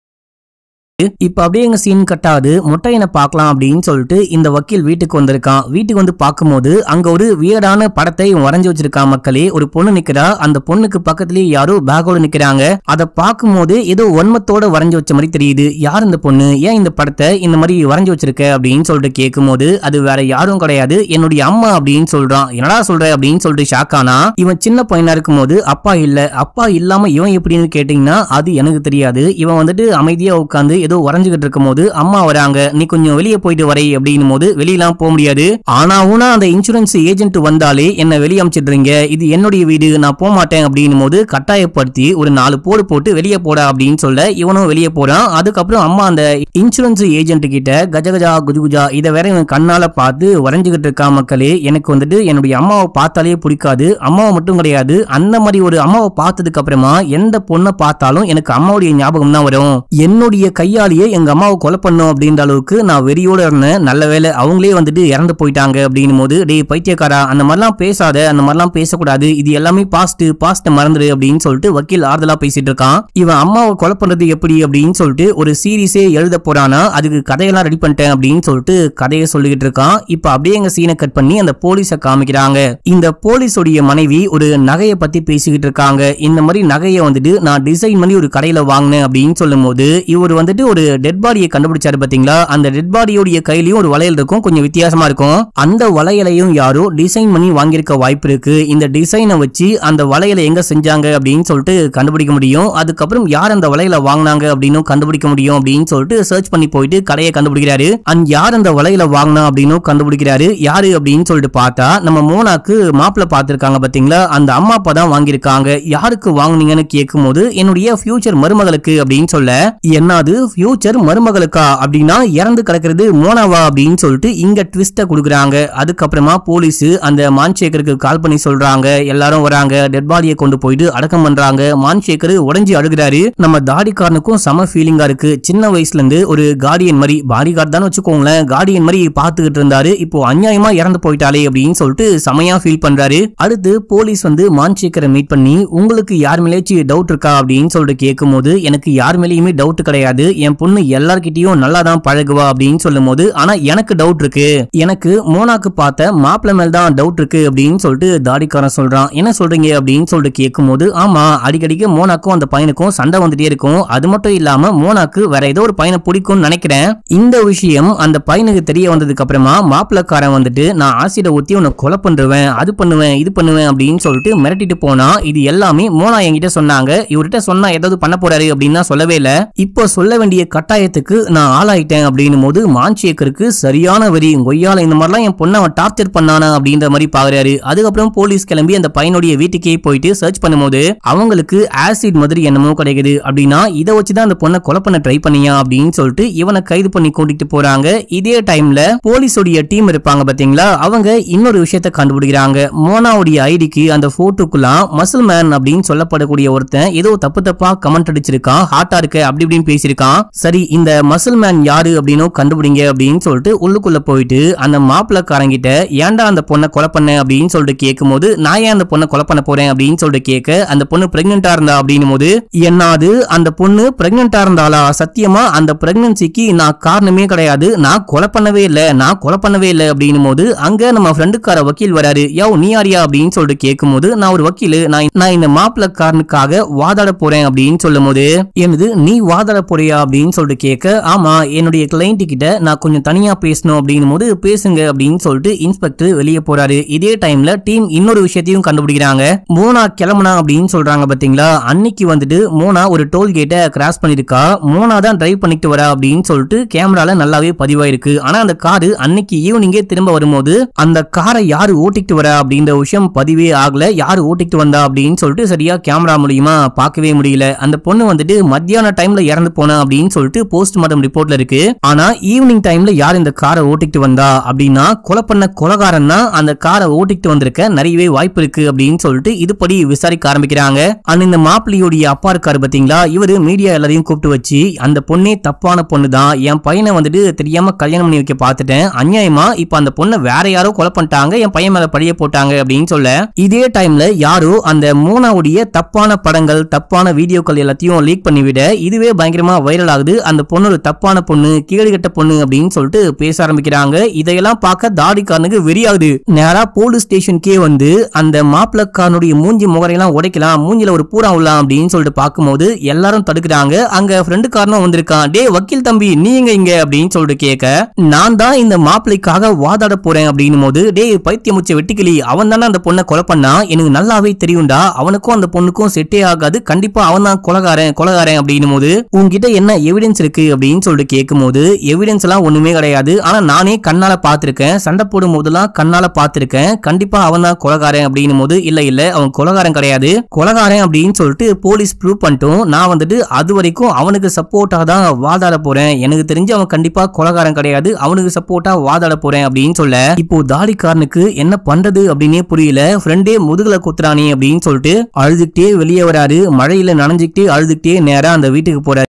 இப்ப அப்படியே எங்க சீன் கட்டாது, முட்டையனை பார்க்கலாம் அப்படின்னு சொல்லிட்டு இந்த வக்கீல் வீட்டுக்கு வந்திருக்கான். வீட்டுக்கு வந்து பார்க்கும்போது அங்க ஒரு வியர்டான படத்தை வரைஞ்சு வச்சிருக்கான். மக்களே ஒரு பொண்ணு நிக்கிறா, அந்த பொண்ணுக்கு பக்கத்துலயே யாரோ பேக்கோட நிக்கிறாங்க. அதை பார்க்கும்போது ஏதோ ஒன்மத்தோட வரைஞ்சு வச்ச மாதிரி தெரியுது. யார் இந்த பொண்ணு, ஏன் இந்த படத்தை இந்த மாதிரி வரைஞ்சு வச்சிருக்க அப்படின்னு சொல்லிட்டு கேட்கும்போது, அது வேற யாரும் கிடையாது என்னுடைய அம்மா அப்படின்னு சொல்றான். என்னடா சொல்ற அப்படின்னு சொல்லிட்டு ஷாக்கானா, இவன் சின்ன பையனா இருக்கும் போது அப்பா இல்ல, அப்பா இல்லாம இவன் எப்படின்னு கேட்டீங்கன்னா அது எனக்கு தெரியாது. இவன் வந்துட்டு அமைதியா உட்காந்து ஏதோ வரைஞ்சுகிட்டு இருக்கும் போது அம்மா வராங்க, நீ கொஞ்சம் வெளியே போயிட்டு வரை அப்படின்னும் போது வெளியெல்லாம் போக முடியாது, ஆனா அந்த இன்சூரன்ஸ் ஏஜென்ட் வந்தாலே என்ன வெளியே அமிச்சிடுறீங்க, இது என்னுடைய வீடு நான் போக மாட்டேன் அப்படின்னும் போது கட்டாயப்படுத்தி ஒரு 4 போடு போட்டு வெளியே போடா அப்படின்னு சொல்ல இவனும் வெளியே போறான். அதுக்கப்புறம் அம்மா அந்த இன்சூரன்ஸ் ஏஜென்ட் கிட்ட கஜகஜா குஜுகுஜா இதை வேற இவன் கண்ணால பார்த்து வரைஞ்சுகிட்டு இருக்கா. மக்களே எனக்கு வந்துட்டு என்னுடைய அம்மாவை பார்த்தாலே பிடிக்காது, அம்மாவை மட்டும் கிடையாது அந்த மாதிரி ஒரு அம்மாவை பார்த்ததுக்கு அப்புறமா எந்த பொண்ணை பார்த்தாலும் எனக்கு அம்மாவுடைய ஞாபகம் தான் வரும், என்னுடைய கையாலேயே எங்க அம்மாவை கொலை பண்ணும் அப்படின்ற அளவுக்கு நான் வெறியோட இருந்தேன், நல்ல வேலை அவங்களே வந்துட்டு இறந்து போயிட்டாங்க அப்படின்னும் போது, டேய் பைத்தியக்காரா அந்த மாதிரிலாம் பேசாத, அந்த மாதிரிலாம் பேசக்கூடாது, இது எல்லாமே பாஸ்ட் மறந்துடு அப்படின்னு சொல்லிட்டு வக்கீல் ஆறுதலா பேசிட்டு இருக்கான். இவன் அம்மாவை கொலை பண்றது எப்படி அப்படின்னு சொல்லிட்டு ஒரு சீரிஸே எழுத போறானா, அதுக்கு கதையெல்லாம் ரெடி பண்ணிட்டேன் அப்படின்னு சொல்லிட்டு கதையை சொல்லிக்கிட்டு இருக்கான். இப்ப அப்படியே எங்க சீனை கட் பண்ணி அந்த போலீஸை காமிக்கிறாங்க. இந்த போலீஸோடைய மனைவி ஒரு நகையை பத்தி பேசிக்கிட்டு இருக்காங்க. இந்த மாதிரி நகையை வந்துட்டு நான் டிசைன் பண்ணி ஒரு கடையில வாங்கினேன் அப்படின்னு சொல்லும் போது, இவர் வந்துட்டு ஒரு டெட் பாடியை கண்டுபிடிச்சாரு பாத்தீங்களா, அந்த டெட் பாடியோட கையிலயும் ஒரு வளையல் இருக்கும், கொஞ்சம் வித்தியாசமா இருக்கும், அந்த வளையலையும் யாரோ டிசைன் பண்ணி வாங்கியிருக்க வாய்ப்பு இருக்கு, இந்த டிசைனை வச்சு அந்த வளையலை எங்க செஞ்சாங்க அப்படின்னு சொல்லிட்டு கண்டுபிடிக்க முடியும், அதுக்கப்புறம் யார் அந்த வளையலை வாங்கினாங்க அப்படின்னு கண்டுபிடிக்க முடியும் அப்படின்னு சொல்லிட்டு சர்ச் பண்ணி போயிட்டு கடையை கண்டுபிடிக்கிறாரு. யார் அந்த வளையலை வாங்கினா அப்படின்னு கண்டுபிடிக்கிறாரு. யாரு அப்படின்னு சொல்லிட்டு பார்த்தா நம்ம மோனாக்கு மாப்பிள்ள பார்த்திருக்காங்க பாத்தீங்களா, அந்த அம்மா அப்பா தான் வாங்கியிருக்காங்க. யாருக்கு வாங்குனீங்கன்னு கேட்கும் போது என்னுடைய ஃபியூச்சர் மருமகளுக்கு அப்படின்னு சொல்ல, என்னது ஃபியூச்சர் மருமகளுக்கா அப்படின்னா இறந்து கிடக்கிறது மோனாவா அப்படின்னு சொல்லிட்டு இங்க ட்விஸ்ட கொடுக்குறாங்க. அதுக்கப்புறமா போலீஸ் அந்த மான்சேகருக்கு கால் பண்ணி சொல்றாங்க. எல்லாரும் வராங்க, டெட் பாடியை கொண்டு போயிட்டு அடக்கம் பண்றாங்க. மான்சேகர் உடைஞ்சி அழுகிறாரு. நம்ம தாடிக்காரனுக்கும் சம ஃபீலிங்கா இருக்கு. சின்ன வயசுல இருந்து ஒரு கார்டியன் மாதிரி, பாடி கார்டு தான் வச்சுக்கோங்களேன், கார்டியன் மாதிரி பாத்துக்கிட்டு இருந்தாரு. இப்போ அநியாயமா இறந்து போயிட்டாலே அப்படின்னு சொல்லிட்டு செமையா ஃபீல் பண்றாரு. அடுத்து போலீஸ் வந்து மான்சேகரை மீட் பண்ணி உங்களுக்கு யார் மேலேயாச்சும் டவுட் இருக்கா அப்படின்னு சொல்லிட்டு கேட்கும்போது, எனக்கு யார் மேலேயுமே டவுட் கிடையாது, என் பொண்ணு எல்லார்கிட்டயும் நல்லா தான் பழகுவா அப்படின்னு சொல்லும் போது, ஆனா எனக்கு டவுட் இருக்கு, எனக்கு மோனாக்கு பார்த்த மாப்பிள்ள மேல தான் டவுட் இருக்கு அப்படின்னு சொல்லிட்டு தாடிக்காரன் சொல்றான். என்ன சொல்றீங்க அப்படின்னு சொல்லிட்டு கேட்கும்போது, ஆமா அடிக்கடிக்கு மோனாக்கும் அந்த பையனுக்கும் சண்டை வந்துட்டே இருக்கும். அது மட்டும் இல்லாம மோனாக்கு வேற ஏதோ ஒரு பையனை பிடிக்கும்னு நினைக்கிறேன். இந்த விஷயம் அந்த பையனுக்கு தெரிய வந்ததுக்கு அப்புறமா மாப்பிள்ளக்காரன் வந்துட்டு நான் ஆசிட ஊத்தி உன்னை கொலை பண்ணுவேன், அது பண்ணுவேன் இது பண்ணுவேன் அப்படின்னு சொல்லிட்டு மிரட்டிட்டு போனா. இது எல்லாமே மோனா என்கிட்ட சொன்னாங்க. இவர்கிட்ட சொன்னா ஏதாவது பண்ண போறாரு அப்படின்னு சொல்லவே இல்ல. இப்போ சொல்ல வேண்டிய கட்டாயத்துக்கு நான் ஆளாயிட்டேன் அப்படின்னும் போது மான்சேகருக்கு சரியான வெறி. கொய்யால இந்த மாதிரிலாம் என் பொண்ணை அவன் டார்ச்சர் பண்ணானா அப்படின்ற மாதிரி பாக்குறாரு. அதுக்கப்புறம் போலீஸ் கிளம்பி அந்த பையனுடைய வீட்டுக்கே போயிட்டு சர்ச் பண்ணும்போது அவங்களுக்கு ஆசிட் மாதிரி என்னமோ கிடைக்குது. அப்படின்னா இதை வச்சுதான் அந்த பொண்ணை கொலை பண்ண ட்ரை பண்ணியா அப்படின்னு சொல்லிட்டு இவனை கைது பண்ணி கூட்டிட்டு போறாங்க. இதே டைம்ல போலீஸோடைய டீம் இருப்பாங்க பாத்தீங்களா, அவங்க இன்னொரு விஷயத்தை கண்டுபிடிக்கிறாங்க. மோனாவுடைய ஐடிக்கு அந்த போட்டோக்குள்ள மசில் மேன் அப்படின்னு சொல்லப்படக்கூடிய ஒருத்தன் ஏதோ தப்பு தப்பா கமெண்ட் அடிச்சிருக்கான், ஹாட்டா இருக்கு அப்படி இப்படின்னு பேசியிருக்கான். சரி இந்த மசில் மேன் யாரு அப்படின்னு கண்டுபிடிங்க அப்படின்னு சொல்லிட்டு உள்ளுக்குள்ள போயிட்டு அந்த மாப்பிள்ளக்காரங்கிட்ட ஏன்டா அந்த பொண்ணை கொலை பண்ண அப்படின்னு சொல்லிட்டு கேட்கும்போது, நான் ஏன் அந்த பொண்ணை கொலை பண்ண போறேன் அப்படின்னு சொல்லிட்டு கேட்க, அந்த பொண்ணு பிரெக்னெண்டா இருந்தா அப்படின்னும் போது, என்னது அந்த பொண்ணு பிரெக்னெண்டா இருந்தாளா, சத்தியமா அந்த பிரெக்னன்சிக்கு நான் காரணமே கிடையாது, நான் கொலை பண்ணவே இல்லை, நான் கொலை பண்ணவே இல்லை அப்படின்னும் போது அங்க நம்ம ஃப்ரெண்டுக்கார வக்கீல் வராரு. யோ நீ யாரியா அப்படின்னு சொல்லிட்டு கேட்கும்போது, நான் ஒரு வக்கீல், நான் இந்த மாப்பிள்ளக்காரனுக்காக வாதாட போறேன் அப்படின்னு சொல்லும் போது, என்னது நீ வாதாட போறியா அப்படின்னு சொல்லிட்டு கேட்க, ஆமா என்னுடைய கிளைண்ட் கிட்ட நான் கொஞ்சம் தனியா பேசணும் அப்படின்னும் போது பேசுங்க அப்படின்னு சொல்லிட்டு இன்ஸ்பெக்டர் வெளியே போறாரு. இதே டைம்ல டீம் இன்னொரு விஷயத்தையும் கண்டுபிடிக்கிறாங்க. மோனா கிளம்புனா அப்படின்னு சொல்றாங்க பாத்தீங்களா, அன்னைக்கு வந்துட்டு மோனா ஒரு டோல்கேட்டை கிராஸ் பண்ணிருக்கா. மோனா தான் டிரைவ் பண்ணிட்டு வரா அப்படின்னு சொல்லிட்டு கேமரால நல்லாவே பதிவாயிருக்கு. ஆனா அந்த காரு அன்னைக்கு ஈவினிங்கே திரும்ப வரும்போது அந்த காரை யாரு ஓட்டிட்டு வரா அப்படின்ற விஷயம் பதிவே ஆகல. யாரு ஓட்டிட்டு வந்தா அப்படின்னு சொல்லிட்டு சரியா கேமரா மூலியமா பார்க்கவே முடியல. அந்த பொண்ணு வந்துட்டு மத்தியான டைம்ல இறந்து போனா அப்படின்னு சொல்லிட்டு போஸ்ட்மார்ட்டம் ரிப்போர்ட்ல இருக்கு. ஆனா ஈவினிங் டைம்ல யார் இந்த காரை ஓட்டிட்டு வந்தா அப்படின்னா கொலை பண்ண கொலைகாரன் தான் அந்த காரை ஓட்டிட்டு வந்திருக்க நிறையவே வாய்ப்பு இருக்கு அப்படின்னு சொல்லிட்டு இதுபடி விசாரிக்க ஆரம்பிக்கிறாங்க. அண்ட் இந்த மாப்பிள்ளையோடைய அப்பா இருக்காரு பாத்தீங்களா, இவரு மீடியா எல்லாரையும் கூப்பிட்டு வச்சு அந்த பொண்ணே தப்பான பொண்ணு தான், என் பையனை வந்துட்டு தெரியாம கல்யாணம் பண்ணி வைக்க பார்த்துட்டேன், அநியாயமா இப்ப அந்த பொண்ணை வேற யாரோ கொலை பண்ணிட்டாங்க, என் பையன் மேல பழிய போட்டாங்க அப்படின்னு சொல்ல, இதே டைம்ல யாரோ அந்த மோனாவுடைய தப்பான படங்கள் தப்பான வீடியோக்கள் எல்லாத்தையும் லீக் பண்ணிவிட இதுவே பயங்கரமா வைரல் ஆகுது. அந்த பொண்ணு ஒரு தப்பான பொண்ணு, கேடுகட்ட பொண்ணு அப்படின்னு சொல்லிட்டு பேச ஆரம்பிக்கிறாங்க. இதையெல்லாம் பார்க்க தாடிக்காரனுக்கு வெறியாகுது. நேரா போலீஸ் ஸ்டேஷனுக்கே வந்து அந்த மாப்பிள்ளக்காரனுடைய மூஞ்சி முகரையெல்லாம் உடைக்கலாம், மூஞ்சில ஒரு பூரா உள்ளலாம் அப்படின்னு சொல்லிட்டு பார்க்கும்போது எல்லாரும் தடுக்கிறாங்க. அங்க ஃப்ரெண்டுக்காரனும் வந்திருக்கான். டே வக்கீல் தம்பி நீங்க இங்க அப்படின்னு சொல்லிட்டு கேட்க, நான் தான் இந்த மாப்பிள்ளைக்காக வாதாட போறேன் அப்படின்னும் போது, டே பைத்தியம் முச்ச வெட்டிக்கிளி, அவன் தானே அந்த பொண்ணை கொலை பண்ணா, எனக்கு நல்லாவே தெரியும்டா, அவனுக்கும் அந்த பொண்ணுக்கும் செட்டே ஆகாது, கண்டிப்பா அவன் தான் கொலைகாரன் அப்படின்னும் போது, உங்ககிட்ட என்ன எவிடன்ஸ் இருக்கு அப்படின்னு சொல்லிட்டு கேட்கும்போது, எவிடன்ஸ் எல்லாம் ஒண்ணுமே கிடையாது, ஆனா நானே கண்ணால பாத்திருக்கேன், சண்டை போடும் போதெல்லாம் கண்ணால பாத்திருக்கேன், கண்டிப்பா அவன் தான் கொலைகாரன் அப்படின்னும் போது, இல்ல இல்ல அவன் கொலைகாரன் கிடையாது, கொலைகாரன் அப்படின்னு சொல்லிட்டு போலீஸ் ப்ரூவ் பண்ணிட்டோம், நான் வந்துட்டு அது வரைக்கும் அவனுக்கு சப்போர்ட்டா தான் வாதாட போறேன், எனக்கு தெரிஞ்சு அவன் கண்டிப்பா கொலைகாரன் கிடையாது, அவனுக்கு சப்போர்ட்டா வாதாட போறேன் அப்படின்னு சொல்ல, இப்போ தாடிக்காரனுக்கு என்ன பண்றது அப்படின்னே புரியல. ஃப்ரெண்டே முதுகுல குத்துறானே அப்படின்னு சொல்லிட்டு அழுதுகிட்டே வெளியே வராரு. மழையில நனைஞ்சுக்கிட்டே அழுதுகிட்டே நேரா அந்த வீட்டுக்கு போறாரு.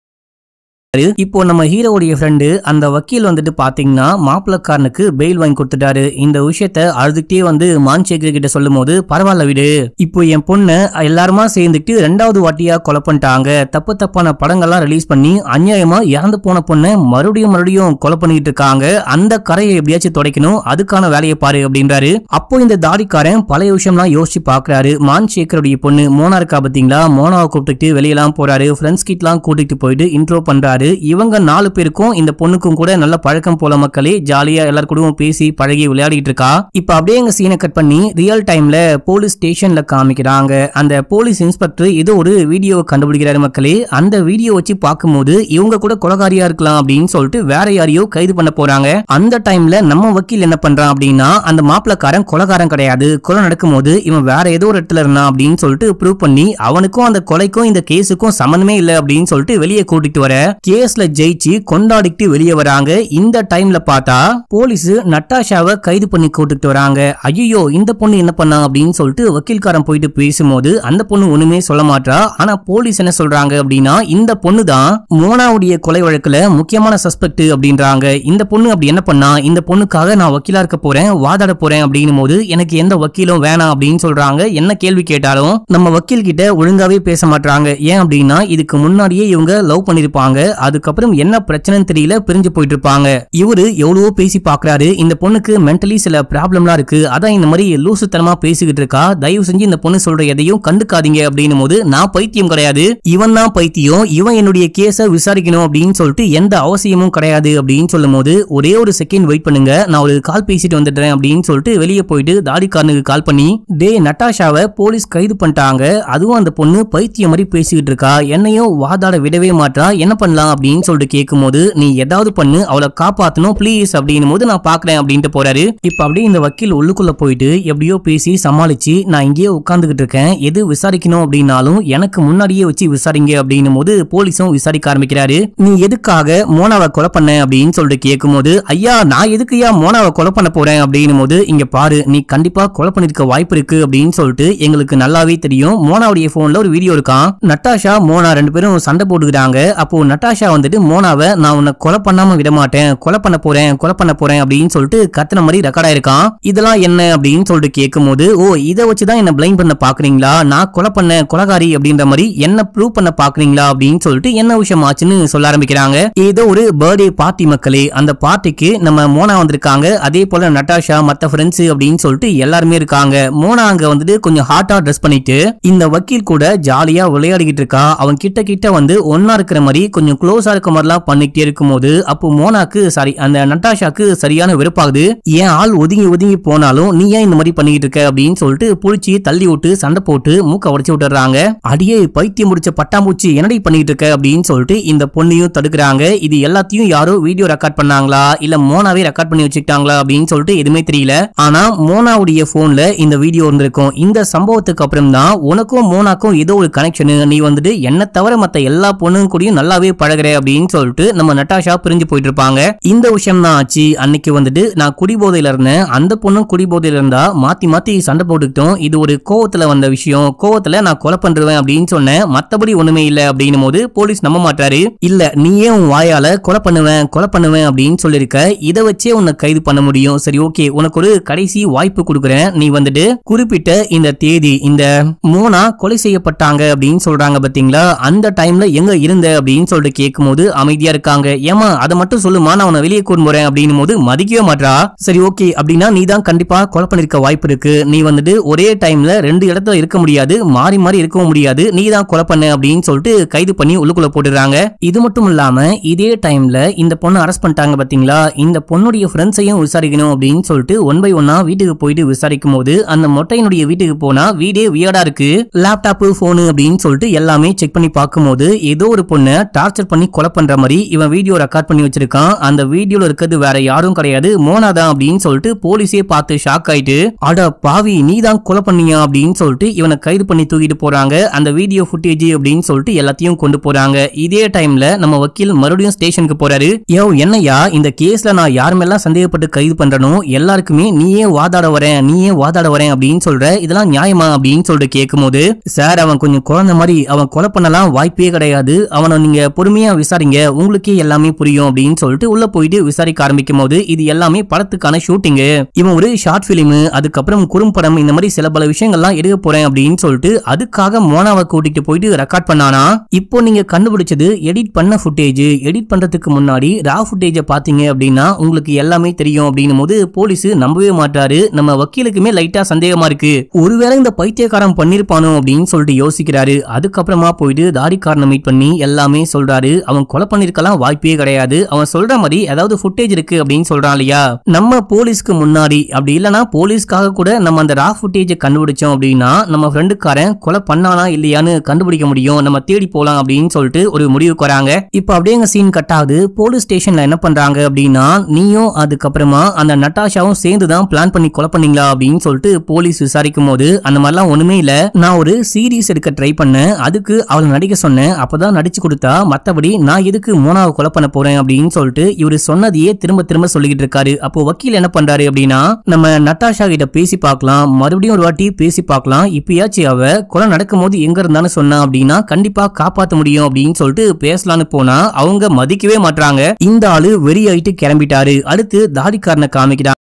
இப்போ நம்ம ஹீரோவுடைய ஃப்ரெண்டு அந்த வக்கீல் வந்துட்டு பாத்தீங்கன்னா மாப்பிள்ளக்காரனுக்கு பெயில் வாங்கி கொடுத்துட்டாரு. இந்த விஷயத்த அழுதுகிட்டே வந்து மான்சேகர் கிட்ட சொல்லும் போது, பரவாயில்ல விடு, இப்போ என் பொண்ணு எல்லாருமா சேர்ந்துட்டு 2வது வாட்டியா கொலை பண்ணிட்டாங்க, தப்பு தப்பான படங்கள்லாம் ரிலீஸ் பண்ணி அநியாயமா இறந்து போன பொண்ணை மறுபடியும் கொலை பண்ணிட்டு இருக்காங்க, அந்த கரையை எப்படியாச்சும் துடைக்கணும், அதுக்கான வேலையை பாரு அப்படின்றாரு. அப்போ இந்த தாடிக்காரன் பழைய விஷயம்லாம் யோசிச்சு பாக்குறாரு. மான்சேகருடைய பொண்ணு மோனா இருக்கா பாத்தீங்களா, மோனாவை கூப்பிட்டு வெளியெல்லாம் போறாரு, ஃப்ரெண்ட்ஸ் கிட்டலாம் கூட்டிட்டு போயிட்டு இன்ட்ரோ பண்றாரு. இவங்க 4 பேருக்கும் இந்த பொண்ணுக்கும் கூட நல்ல பழக்கம் போல, மக்களே ஜாலியா எல்லாரும் கூடவும் பேசி பழகி விளையாடிட்டு இருக்கா. இப்ப அப்படியே எங்க சீனை கட் பண்ணி ரியல் டைம்ல போலீஸ் ஸ்டேஷன்ல காமிக்கிறாங்க. அந்த போலீஸ் இன்ஸ்பெக்டர் ஏதோ ஒரு வீடியோ கண்டுபிடிக்கிறாரு மக்களே. அந்த வீடியோ வச்சு பார்க்கும்போது இவங்க கூட கொலைகாரியா இருக்கலாம் அப்படின்னு சொல்லிட்டு வேற யாரையோ கைது பண்ண போறாங்க. அந்த டைம்ல நம்ம வக்கீல் என்ன பண்றான் அப்படின்னா, அந்த மாப்பிள்ளக்காரன் கொலைகாரன் கிடையாது, கொலை நடக்கும் போது இவன் வேற ஏதோ ஒரு இடத்துல இருந்தான் அப்படின்னு சொல்லிட்டு ப்ரூவ் பண்ணி அவனுக்கும் அந்த கொலைக்கும் இந்த கேஸுக்கும் சம்பந்தமே இல்லை அப்படின்னு சொல்லிட்டு வெளியே கூட்டிட்டு வர கேஸ்ல ஜெயிச்சு கொண்டாடிட்டு வெளியே வராங்க. இந்த டைம்ல பார்த்தா போலீஸ் நட்டாஷாவை கைது பண்ணி கூட்டிட்டு வராங்க. ஐயோ இந்த பொண்ணு என்ன பண்ணா அப்படின்னு சொல்லிட்டு வக்கீல்காரன் போயிட்டு பேசும்போது அந்த பொண்ணு ஒண்ணுமே சொல்ல மாட்டா. ஆனா போலீஸ் என்ன சொல்றாங்க அப்படின்னா இந்த பொண்ணு தான் மோனாவுடைய கொலை வழக்குல முக்கியமான சஸ்பெக்ட் அப்படின்றாங்க. இந்த பொண்ணு அப்படி என்ன பண்ணா, இந்த பொண்ணுக்காக நான் வக்கீலா இருக்க போறேன், வாதாட போறேன் அப்படின்னும் போது எனக்கு எந்த வக்கீலும் வேணாம் அப்படின்னு சொல்றாங்க. என்ன கேள்வி கேட்டாலும் நம்ம வக்கீல் கிட்ட ஒழுங்காவே பேச மாட்டாங்க. ஏன் அப்படின்னா இதுக்கு முன்னாடியே இவங்க லவ் பண்ணிருப்பாங்க, அதுக்கப்புறம் என்ன பிரச்சனைன்னு தெரியல பிரிஞ்சு போயிட்டு இருப்பாங்க. இவரு எவ்வளவோ பேசி பாக்குறாரு, இந்த பொண்ணுக்கு மென்டலி சில ப்ராப்ளம்லாம் இருக்கு, அதான் இந்த மாதிரி லூசுத்தனமா பேசிக்கிட்டு இருக்கா, தயவு செஞ்சு இந்த பொண்ணு சொல்ற எதையும் கண்டுக்காதீங்க அப்படின்னும் போது நான் பைத்தியம் கிடையாது, இவன் தான் பைத்தியம், இவன் என்னுடைய கேஸ விசாரிக்கணும் அப்படின்னு சொல்லிட்டு எந்த அவசியமும் கிடையாது அப்படின்னு சொல்லும் போது ஒரே ஒரு செகண்ட் வெயிட் பண்ணுங்க, நான் ஒரு கால் பேசிட்டு வந்துடுறேன் அப்படின்னு சொல்லிட்டு வெளியே போயிட்டு தாடிக்காரனுக்கு கால் பண்ணி டே நட்டாஷாவை போலீஸ் கைது பண்ணிட்டாங்க, அதுவும் அந்த பொண்ணு பைத்தியம் மாதிரி பேசிக்கிட்டு இருக்கா, என்னையும் வாதாட விடவே மாட்டா, என்ன பண்ணலாம் அப்படின்னு சொல்லிட்டு கேட்கும் போது நீ ஏதாவது பண்ணு, அவளை காப்பாத்தணும் ப்ளீஸ் அப்படின்னும் போது நான் பாக்குறேன் அப்படின்ட்டு போறாரு. இப்ப அப்படியே இந்த வக்கீல் உள்ளுக்குள்ள போயிட்டு எப்படியோ பேசி சமாளிச்சு நான் இங்கேயே உட்கார்ந்துகிட்டு இருக்கேன், எது விசாரிக்கணும் அப்படின்னாலும் எனக்கு முன்னாடியே வச்சு விசாரிங்க அப்படின்னும் போது போலீஸும் விசாரிக்க ஆரம்பிக்கிறாரு. நீ எதுக்காக மோனாவை கொலை பண்ண அப்படின்னு சொல்லிட்டு கேட்கும் போது ஐயா நான் எதுக்குயா மோனாவை கொலை பண்ண போறேன் அப்படின்னும் போது இங்க பாரு நீ கண்டிப்பா கொலை பண்ணிருக்க வாய்ப்பு இருக்கு அப்படின்னு சொல்லிட்டு எங்களுக்கு நல்லாவே தெரியும், மோனாவுடைய போன்ல ஒரு வீடியோ இருக்கான், நட்டாஷா மோனா ரெண்டு பேரும் சண்டை போட்டுக்கிறாங்க, அப்போ நட்டாஷா வந்துட்டு மோனாவை நான் உன்னை கொலை பண்ணாம விட மாட்டேன், கொலை பண்ண போறேன் அப்படின்னு சொல்லிட்டு கத்துன மாதிரி ரெக்கார்ட் ஆயிருக்கான். இதெல்லாம் என்ன அப்படின்னு சொல்லிட்டு கேட்கும் போது ஓ இதை வச்சுதான் என்ன பிளைம் பண்ண பாக்குறீங்களா, நான் கொலை பண்ண கொலைகாரி அப்படின்ற மாதிரி என்ன ப்ரூவ் பண்ண பாக்குறீங்களா அப்படின்னு சொல்லிட்டு என்ன விஷயம் ஆச்சுன்னு சொல்ல ஆரம்பிக்கிறாங்க. ஏதோ ஒரு பர்த்டே பார்ட்டி மக்களே, அந்த பார்ட்டிக்கு நம்ம மோனா வந்திருக்காங்க, அதே போல நட்டாஷா மத்த ஃப்ரெண்ட்ஸ் அப்படின்னு சொல்லிட்டு எல்லாருமே இருக்காங்க. மோனா அங்க வந்துட்டு கொஞ்சம் ஹாட்டா ட்ரெஸ் பண்ணிட்டு இந்த வக்கீல் கூட ஜாலியா விளையாடிக்கிட்டு இருக்கா, அவன் கிட்ட வந்து ஒன்னா இருக்கிற மாதிரி கொஞ்சம் க்ளோஸா இருக்க மாதிரிலாம் பண்ணிக்கிட்டே இருக்கும் போது அப்போ மோனாக்கு சாரி அந்த நட்டாஷாக்கு சரியான வெறுப்பாகுது, ஏன் ஆள் ஒதுங்கி போனாலும் நீ ஏன் இந்த மாதிரி பண்ணிக்கிட்டு இருக்க அப்படின்னு சொல்லிட்டு புடிச்சு தள்ளி விட்டு சண்டை போட்டு மூக்க உடைச்சு விட்டுறாங்க. அடியே பைத்தியம் முடிச்ச பட்டாம்பூச்சி என்னடி பண்ணிட்டு இருக்க அப்படின்னு சொல்லிட்டு இந்த பொண்ணையும் தடுக்கிறாங்க. இது எல்லாத்தையும் யாரோ வீடியோ ரெக்கார்ட் பண்ணாங்களா இல்ல மோனாவே ரெக்கார்ட் பண்ணி வச்சுக்கிட்டாங்களா அப்படின்னு சொல்லிட்டு எதுவுமே தெரியல. ஆனா மோனாவுடைய போன்ல இந்த வீடியோ இருந்திருக்கும். இந்த சம்பவத்துக்கு அப்புறம் தான் உனக்கும் மோனாக்கும் ஏதோ ஒரு கனெக்ஷன், நீ வந்துட்டு என்ன தவிர மத்த எல்லா பொண்ணுங்க கூடயும் நல்லாவே பழகுற அப்படின்னு சொல்லிட்டு நம்ம நட்டாஷா பிரிஞ்சு போயிட்டு இருப்பாங்க. இந்த விஷயம் தான் ஆச்சு. அன்னைக்கு வந்துட்டு நான் குடிபோதையில இருந்தேன், அந்த பொண்ணும் குடிபோதையில இருந்தா, மாத்தி சண்டை போட்டுக்கிட்டோம், இது ஒரு கோவத்துல வந்த விஷயம், கோவத்துல நான் கொலை பண்றேன் அப்படின்னு சொன்னேன், மத்தபடி ஒண்ணுமே இல்ல அப்படின்னும் போது போலீஸ் நம்ப மாட்டாரு. இல்ல நீயே உன் வாயால கொலை பண்ணுவேன் அப்படின்னு சொல்லிருக்க, இதை வச்சே உன்னை கைது பண்ண முடியும், சரி ஓகே உனக்கு ஒரு கடைசி வாய்ப்பு கொடுக்குறேன், நீ வந்துட்டு குறிப்பிட்ட இந்த தேதி இந்த மோனா கொலை செய்யப்பட்டாங்க அப்படின்னு சொல்றாங்க பாத்தீங்களா, அந்த டைம்ல எங்க இருந்த அப்படின்னு சொல்லிட்டு கேட்கும் போது அமைதியா இருக்காங்க. ஏமா அதை மட்டும் சொல்லுமா, நான் உன்னை வெளியே கூட்டு போறேன் அப்படின்னும் போது மதிக்கவே மாட்டா. சரி ஓகே அப்படின்னா நீ தான் கண்டிப்பா கொலை பண்ணிருக்க வாய்ப்பு இருக்கு, நீ வந்துட்டு ஒரே டைம்ல ரெண்டு இடத்துல இருக்க முடியாது, மாறி இருக்கவும் முடியாது, நீ தான் கொலை பண்ண அப்படின்னு சொல்லிட்டு கைது பண்ணி உள்ளுக்குள்ள போட்டுறாங்க. இது மட்டும் இல்லாம இதே டைம்ல இந்த பொண்ணு அரெஸ்ட் பண்ணிட்டாங்க பாத்தீங்களா, இந்த பொண்ணுடைய ஃப்ரெண்ட்ஸையும் விசாரிக்கணும் அப்படின்னு சொல்லிட்டு ஒன் பை ஒன்னா வீட்டுக்கு போயிட்டு விசாரிக்கும் போது அந்த மொட்டையினுடைய வீட்டுக்கு போனா வீடே வியர்டா இருக்கு, லேப்டாப் போனு அப்படின்னு சொல்லிட்டு எல்லாமே செக் பண்ணி பார்க்கும்போது ஏதோ ஒரு பொண்ணை டார்ச்சர் பண்ணி கொலை பண்ற மாதிரி இவன் வீடியோ ரெக்கார்ட் பண்ணி வச்சிருக்கான். அந்த வீடியோல இருக்கிறது வேற யாரும் கிடையாது மோனா தான் அப்படின்னு சொல்லிட்டு போலீஸே பார்த்து ஷாக் ஆயிட்டு அட பாவி நீ தான் கொலை பண்ணியா அப்படின்னு சொல்லிட்டு இவனை கைது பண்ணி தூக்கிட்டு போறாங்க. அந்த வீடியோ ஃபுட்டேஜ் அப்படின்னு சொல்லிட்டு எல்லாத்தையும் கொண்டு போறாங்க. இதே டைம்ல நம்ம வக்கீல் மறுபடியும் ஸ்டேஷனுக்கு போறாரு. யோ என்னையா இந்த கேஸ்ல நான் யாருமெல்லாம் சந்தேகப்பட்டு கைது பண்றனோ எல்லாருக்குமே நீயே வாதாட வரேன் அப்படின்னு சொல்ற, இதெல்லாம் நியாயமா அப்படின்னு சொல்லிட்டு கேட்கும்போது சார் அவன் கொஞ்சம் குழந்தை மாதிரி, அவன் கொலை பண்ணலாம் வாய்ப்பே கிடையாது, அவனை நீங்க பொறுமையா விசாரிங்க உங்களுக்கே எல்லாமே புரியும் அப்படின்னு சொல்லிட்டு உள்ள போயிட்டு விசாரிக்க ஆரம்பிக்கும் போது இது எல்லாமே படத்துக்கான ஷூட்டிங், இவன் ஒரு ஷார்ட் பிலிம் அதுக்கப்புறம் குறும்படம் இந்த மாதிரி சில பல விஷயங்கள்லாம் எடுக்க போறேன் அப்படின்னு சொல்லிட்டு அதுக்காக மோனாவை கூட்டிட்டு போயிட்டு ரெக்கார்ட் பண்ணானா. இப்போ நீங்க கண்டுபிடிச்சது எடிட் பண்ண ஃபுட்டேஜ், எடிட் பண்றதுக்கு முன்னாடி ரா ஃபுட்டேஜை பாத்தீங்க அப்படின்னா உங்களுக்கு எல்லாமே தெரியும் அப்படின்னும் போது போலீஸ் நம்பவே மாட்டாரு. நம்ம வக்கீலுக்குமே லைட்டா சந்தேகமா இருக்கு, ஒருவேளை இந்த பைத்தியக்காரன் பண்ணிருப்பானோ அப்படின்னு சொல்லிட்டு யோசிக்கிறாரு. அதுக்கப்புறமா போயிட்டு தாடிக்காரனை மீட் பண்ணி எல்லாமே சொல்றாரு. அவன் கொலை பண்ணிருக்கலாம் வாய்ப்பே கிடையாது, அவன் சொல்ற மாதிரி ஏதாவது ஃபுட்டேஜ் இருக்கு அப்படின்னு சொல்றான் இல்லையா, நம்ம போலீஸ்க்கு முன்னாடி அப்படி இல்லனா போலீஸ்க்காக கூட நம்ம அந்த ரா ஃபுட்டேஜை கண்டுபிடிச்சோம் அப்படின்னா நம்ம ஃப்ரெண்டுக்காரன் கொலை பண்ணானா இல்லையான்னு கண்டுபிடிக்க முடியும், நம்ம தேடி போலாம் அப்படின்னு சொல்லிட்டு ஒரு முடிவுக்கு வராங்க. இப்ப அப்படியே சீன் கட் ஆகுது. போலீஸ் ஸ்டேஷன்ல என்ன பண்றாங்க அப்படின்னா நீயும் அதுக்கப்புறமா அந்த நட்டாஷாவும் சேர்ந்து தான் பிளான் பண்ணி கொலை பண்ணீங்களா அப்படின்னு சொல்லிட்டு போலீஸ் விசாரிக்கும் போது அந்த மாதிரிலாம் ஒண்ணுமே இல்ல, நான் ஒரு சீரீஸ் எடுக்க ட்ரை பண்ணேன், அதுக்கு அவளை நடிக்க சொன்னேன், அப்பதான் நடிச்சு கொடுத்தா, மத்தபடி மத்தபடி நான் எதுக்கு மோனாவை கொலை பண்ண போறேன் அப்படின்னு சொல்லிட்டு இவரு சொன்னதையே திரும்ப திரும்ப சொல்லிக்கிட்டு இருக்காரு. அப்போ வக்கீல் என்ன பண்றாரு அப்படின்னா, நம்ம நட்டாஷா கிட்ட பேசி பார்க்கலாம், மறுபடியும் ஒரு வாட்டி பேசி பார்க்கலாம், இப்பயாச்சும் அவ கொலை நடக்கும் போது எங்க இருந்தான்னு சொன்னா அப்படின்னா கண்டிப்பா காப்பாத்த முடியும் அப்படின்னு சொல்லிட்டு பேசலான்னு போனா அவங்க மதிக்கவே மாட்டாங்க. இந்த ஆளு வெறி ஆயிட்டு கிளம்பிட்டாரு. அடுத்து தாடிக்காரனை காமிக்கிறாங்க.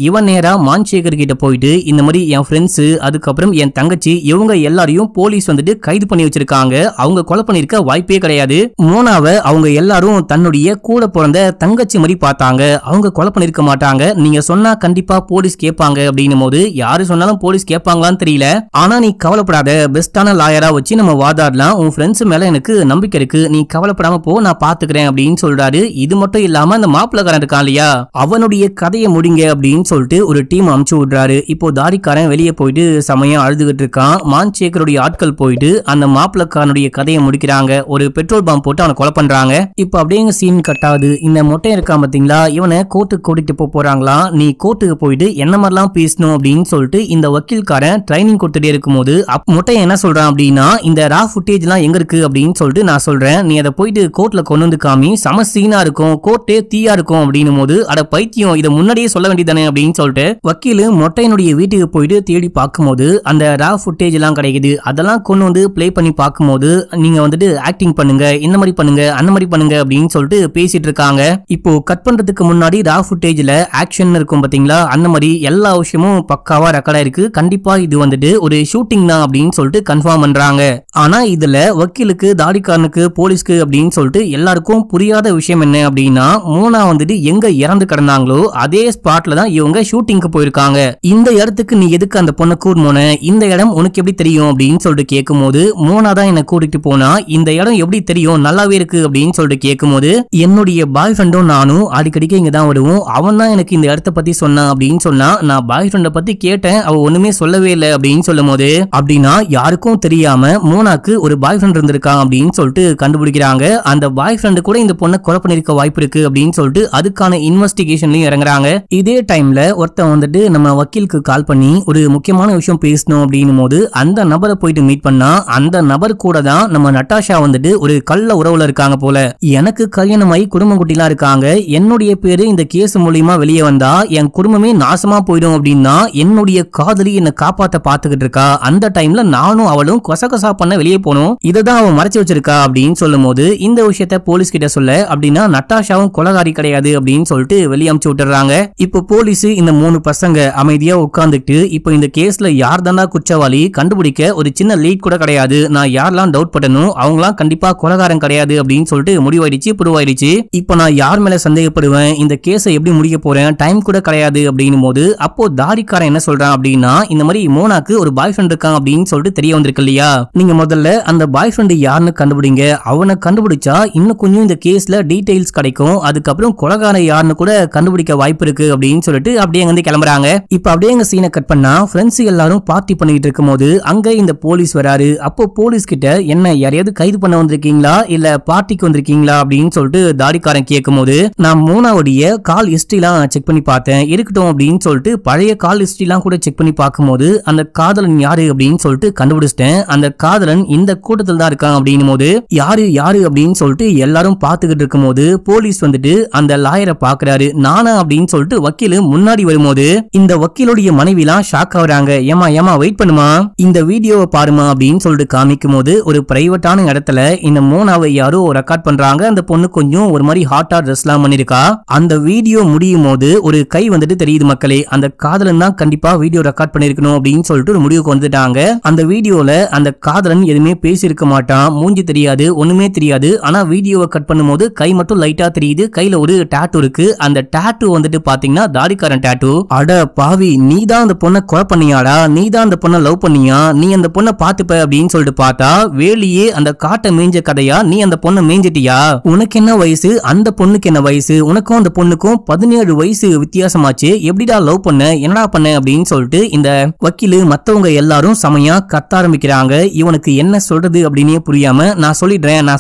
இவன் நேரா மான்சேகர் கிட்ட போயிட்டு இந்த மாதிரி என் ஃப்ரெண்ட்ஸ், அதுக்கப்புறம் என் தங்கச்சி, இவங்க எல்லாரையும் போலீஸ் வந்துட்டு கைது பண்ணி வச்சிருக்காங்க, அவங்க கொலை பண்ணிருக்க வாய்ப்பே கிடையாது, மோனாவை அவங்க எல்லாரும் தன்னுடைய கூட பிறந்த தங்கச்சி மாதிரி பார்த்தாங்க, அவங்க கொலை பண்ணிருக்க மாட்டாங்க, நீங்க சொன்னா கண்டிப்பா போலீஸ் கேட்பாங்க அப்படின்னும் போது யாரு சொன்னாலும் போலீஸ் கேட்பாங்களான்னு தெரியல, ஆனா நீ கவலைப்படாத, பெஸ்டான லாயரா வச்சு நம்ம வாதாடலாம், உன் ஃப்ரெண்ட்ஸ் மேல எனக்கு நம்பிக்கை இருக்கு, நீ கவலைப்படாம போ, நான் பாத்துக்கிறேன் அப்படின்னு சொல்றாரு. இது மட்டும் இல்லாம அந்த மாப்பிள்ளக்காரன் இருக்கான் இல்லையா, அவனுடைய கதையை முடிங்க அப்படின்னு சொல்லிட்டு ஒரு டீம் அனுப்பிச்சு விடுறாரு. இப்போ தாடிக்காரன் வெளியே போயிட்டு சமயம் அழுதுகிட்டு இருக்கான். மான்சேகருடைய ஆட்கள் போயிட்டு அந்த மாப்பிள்ளக்காரனுடைய கதையை முடிக்கிறாங்க. ஒரு பெட்ரோல் பம்ப் போட்டு அவனை கொலை பண்றாங்க. இப்போ அப்படியே சீன் கட்டாது. இந்த மொட்டை இருக்கான் பாத்தீங்களா, இவனை கோர்ட்டுக்கு கூட்டிட்டு போறாங்களா, நீ கோர்ட்டுக்கு போயிட்டு என்ன மாதிரிலாம் பேசணும் அப்படின்னு சொல்லிட்டு இந்த வக்கீல்காரன் ட்ரைனிங் கொடுத்துட்டே இருக்கும்போது மொட்டை என்ன சொல்றான் அப்படின்னா, இந்த ரா ஃபுட்டேஜ் எல்லாம் எங்க இருக்கு அப்படின்னு சொல்லிட்டு நான் சொல்றேன், நீ அதை போயிட்டு கோர்ட்ல கொண்டு வந்து காமி, சம சீனா இருக்கும், கோர்ட்டே தீயா இருக்கும் அப்படின்னும் போது அட பைத்தியம், இதை முன்னாடியே சொல்ல வேண்டியதானே அப்படின்னு சொல்லிட்டு வக்கீல் மொட்டையனுடைய வீட்டுக்கு போயிட்டு தேடி பார்க்கும்போது அந்த ரா ஃபுட்டேஜ் எல்லாம் கிடைக்குது. அதெல்லாம் கொண்டு வந்து பிளே பண்ணி பார்க்கும்போது நீங்க வந்துட்டு ஆக்டிங் பண்ணுங்க, இந்த மாதிரி பண்ணுங்க, அந்த மாதிரி பண்ணுங்க அப்படின்னு சொல்லிட்டு பேசிட்டு இருக்காங்க. இப்போ கட் பண்றதுக்கு முன்னாடி ரா ஃபுட்டேஜ்ல ஆக்ஷன் இருக்கும் பாத்தீங்களா, அந்த மாதிரி எல்லா விஷயமும் பக்காவா ரெக்கார்டா இருக்கு, கண்டிப்பா இது வந்துட்டு ஒரு ஷூட்டிங் தான் அப்படின்னு சொல்லிட்டு கன்ஃபார்ம் பண்றாங்க. ஆனா இதுல வக்கீலுக்கு, தாடிக்காரனுக்கு, போலீஸ்க்கு அப்படின்னு சொல்லிட்டு எல்லாருக்கும் புரியாத விஷயம் என்ன அப்படின்னா, மோனா வந்துட்டு எங்க இறந்து கிடந்தாங்களோ அதே ஸ்பாட்ல தான் இவங்க ஷூட்டிங்க்கு போயிருக்காங்க. இந்த இடத்துக்கு நீ எதுக்கு அந்த பொண்ணை கூட்டு போன, இந்த இடம் உனக்கு எப்படி தெரியும் அப்படின்னு சொல்லிட்டு கேட்கும்போது, மோனா தான் என்ன கூட்டிட்டு போனா, இந்த இடம் எப்படி தெரியும், நல்லாவே இருக்கு அப்படின்னு சொல்லிட்டு கேட்கும்போது, என்னுடைய பாய் ஃப்ரெண்டும் நானும் அடிக்கடிக்கு இங்க தான் வருவோம், அவன் தான் எனக்கு இந்த இடத்த பத்தி சொன்னான் அப்படின்னு சொன்னா, நான் பாய் ஃப்ரெண்டை பத்தி கேட்டேன், அவ ஒண்ணுமே சொல்லவே இல்லை அப்படின்னு சொல்லும் போது, அப்படின்னா யாருக்கும் தெரியாம மோனாக்கு ஒரு பாய் ஃப்ரெண்ட் இருந்திருக்கான் அப்படின்னு சொல்லிட்டு கண்டுபிடிக்கிறாங்க. அந்த பாய் ஃப்ரெண்டு கூட இந்த பொண்ணை கொலை பண்ணிருக்க வாய்ப்பு இருக்கு அப்படின்னு சொல்லிட்டு அதுக்கான இன்வெஸ்டிகேஷன்லயும் இறங்குறாங்க. இதே டைம்ல ஒருத்தன் வந்துட்டு நம்ம வக்கீலுக்கு கால் பண்ணி ஒரு முக்கியமான விஷயம் பேசணும் அப்படின்னும் போது அந்த நபரை போயிட்டு மீட் பண்ணா, அந்த நபர் கூட தான் நம்ம நட்டாஷா வந்துட்டு ஒரு கள்ள உறவுல இருக்காங்க போல. எனக்கு கல்யாணமாயி குடும்ப குட்டிலாம் இருக்காங்க, என்னுடைய பேரு இந்த கேஸ் மூலியமா வெளியே வந்தா என் குடும்பமே நாசமா போயிடும் அப்படின்னா என்னுடைய காதலி என்ன காப்பாத்த பாத்துக்கிட்டு இருக்கா, அந்த டைம்ல நானும் அவளும் கொசகசா பண்ண வெளியே போனோம், இததான் அவன் மறைச்சு வச்சிருக்கா அப்படின்னு சொல்லும் போது, இந்த விஷயத்த போலீஸ் கிட்ட சொல்ல, அப்படின்னா நட்டாஷாவும் கொலகாரி கிடையாது அப்படின்னு சொல்லிட்டு வெளியே அனுப்பிச்சு விட்டுறாங்க. இப்போ போலீஸ் இந்த 3 பசங்க அமைதியா உட்கார்ந்துட்டு இப்போ இந்த கேஸ்ல யார் தானா குற்றவாளி கண்டுபிடிக்க ஒரு சின்ன லீட் கூட கிடையாது, நான் யாரெல்லாம் டவுட் பட்டனும் அவங்களாம் கண்டிப்பா கொலைகாரன் கிடையாது அப்படின்னு சொல்லிட்டு முடிவாயிடுச்சு, புரிவாயிடுச்சு. இப்போ நான் யார் மேல சந்தேகப்படுவேன், இந்த கேஸை எப்படி முடிக்க போறேன், டைம் கூட கிடையாது அப்படின்னும் போது அப்போ தாடிக்காரன் என்ன சொல்றான் அப்படின்னா, இந்த மாதிரி மோனாக்கு ஒரு பாய் ஃப்ரெண்ட் இருக்கான் அப்படின்னு சொல்லிட்டு தெரிய வந்திருக்கு இல்லையா, நீங்க முதல்ல அந்த பாய் ஃப்ரெண்ட் யாருன்னு கண்டுபிடிங்க, அவனை கண்டுபிடிச்சா இன்னும் கொஞ்சம் இந்த கேஸ்ல டீடைல்ஸ் கிடைக்கும், அதுக்கப்புறம் கொலைகாரன் யாருன்னு கூட கண்டுபிடிக்க வாய்ப்பு இருக்கு அப்படின்னு சொல்லிட்டு அப்படியே வந்து கிளம்புறாங்க. இப்ப அப்படியே எங்க சீனை கட் பண்ணா ஃப்ரெண்ட்ஸ் எல்லாரும் பார்ட்டி பண்ணிட்டு இருக்கும்போது அங்க இந்த போலீஸ் வராரு. அப்போ போலீஸ் கிட்ட என்ன யாரையாவது கைது பண்ண வந்திருக்கீங்களா இல்ல பார்ட்டிக்கு வந்திருக்கீங்களா அப்படின்னு சொல்லிட்டு தாடிக்காரன் கேட்கும்போது, நான் மோனாவுடைய கால் ஹிஸ்டரிலாம் செக் பண்ணி பார்த்தேன், இருக்கட்டும் அப்படின்னு சொல்லிட்டு பழைய கால் ஹிஸ்டரிலாம் கூட செக் பண்ணி பார்க்கும்போது அந்த காதலன் யாரு அப்படின்னு சொல்லிட்டு கண்டுபிடிச்சிட்டேன், அந்த காதலன் இந்த கூட்டத்தில் தான் இருக்கான் அப்படின்னும் போது யாரு யாரு அப்படின்னு சொல்லிட்டு எல்லாரும் பார்த்துக்கிட்டு இருக்கும்போது போலீஸ் வந்துட்டு அந்த லாயரை பாக்குறாரு. நானா அப்படின்னு சொல்லிட்டு வக்கீல் முன்னாடி வரும்போது இந்த வக்கீலுடைய மனைவிலாம் ஷாக் ஆகுறாங்க. ஏமா வெயிட் பண்ணுமா, இந்த வீடியோவை பாருமா அப்படின்னு சொல்லிட்டு காமிக்கும் போது ஒரு பிரைவேட்டான இடத்துல இந்த மோனாவை யாரோ ரெக்கார்ட் பண்றாங்க. அந்த பொண்ணு கொஞ்சம் ஒரு மாதிரி ஹாட்டா ட்ரெஸ்லாம் பண்ணிருக்கா. அந்த வீடியோ முடியும் போது ஒரு கை வந்துட்டு தெரியுது மக்களே, அந்த காதலன் தான் கண்டிப்பா வீடியோ ரெக்கார்ட் பண்ணிருக்கணும் அப்படின்னு சொல்லிட்டு ஒரு முடிவுக்கு வந்துட்டாங்க. அந்த வீடியோல அந்த காதலன் எதுவுமே பேசியிருக்க மாட்டான், மூஞ்சி தெரியாது, ஒண்ணுமே தெரியாது. ஆனா வீடியோவை கட் பண்ணும்போது கை மட்டும் லைட்டா தெரியுது, கையில ஒரு டாட்டூ இருக்கு. அந்த டாட்டூ வந்துட்டு பாத்தீங்கன்னா தாடிக்காரன் டாட்டூ. அட பாவி, நீ தான் அந்த பொண்ணை கொலை பண்ணியாடா, நீ தான் அந்த பொண்ணை லவ் பண்ணியா, நீ அந்த பொண்ணை பாத்துப்ப அப்படின்னு சொல்லிட்டு பார்த்தா வேலியே அந்த காட்டை மேய்ஞ்ச கதையா, நீ அந்த பொண்ணை மேய்ஞ்சிட்டியா, உனக்கு என்ன வயசு, அந்த பொண்ணுக்கு என்ன வயசு, உனக்கும் அந்த பொண்ணுக்கும் 17 வயசு வித்தியாசமாச்சு, எப்படிடா லவ் பண்ண, என்னடா பண்ண அப்படின்னு சொல்லிட்டு இந்த வக்கீலு மத்தவங்க எல்லாரும் சமையா கத்த ஆரம்பிக்கிறாங்க. இவனுக்கு என்ன சொல்றது அப்படின்னே புரியாம நான் சொல்லிடுறேன்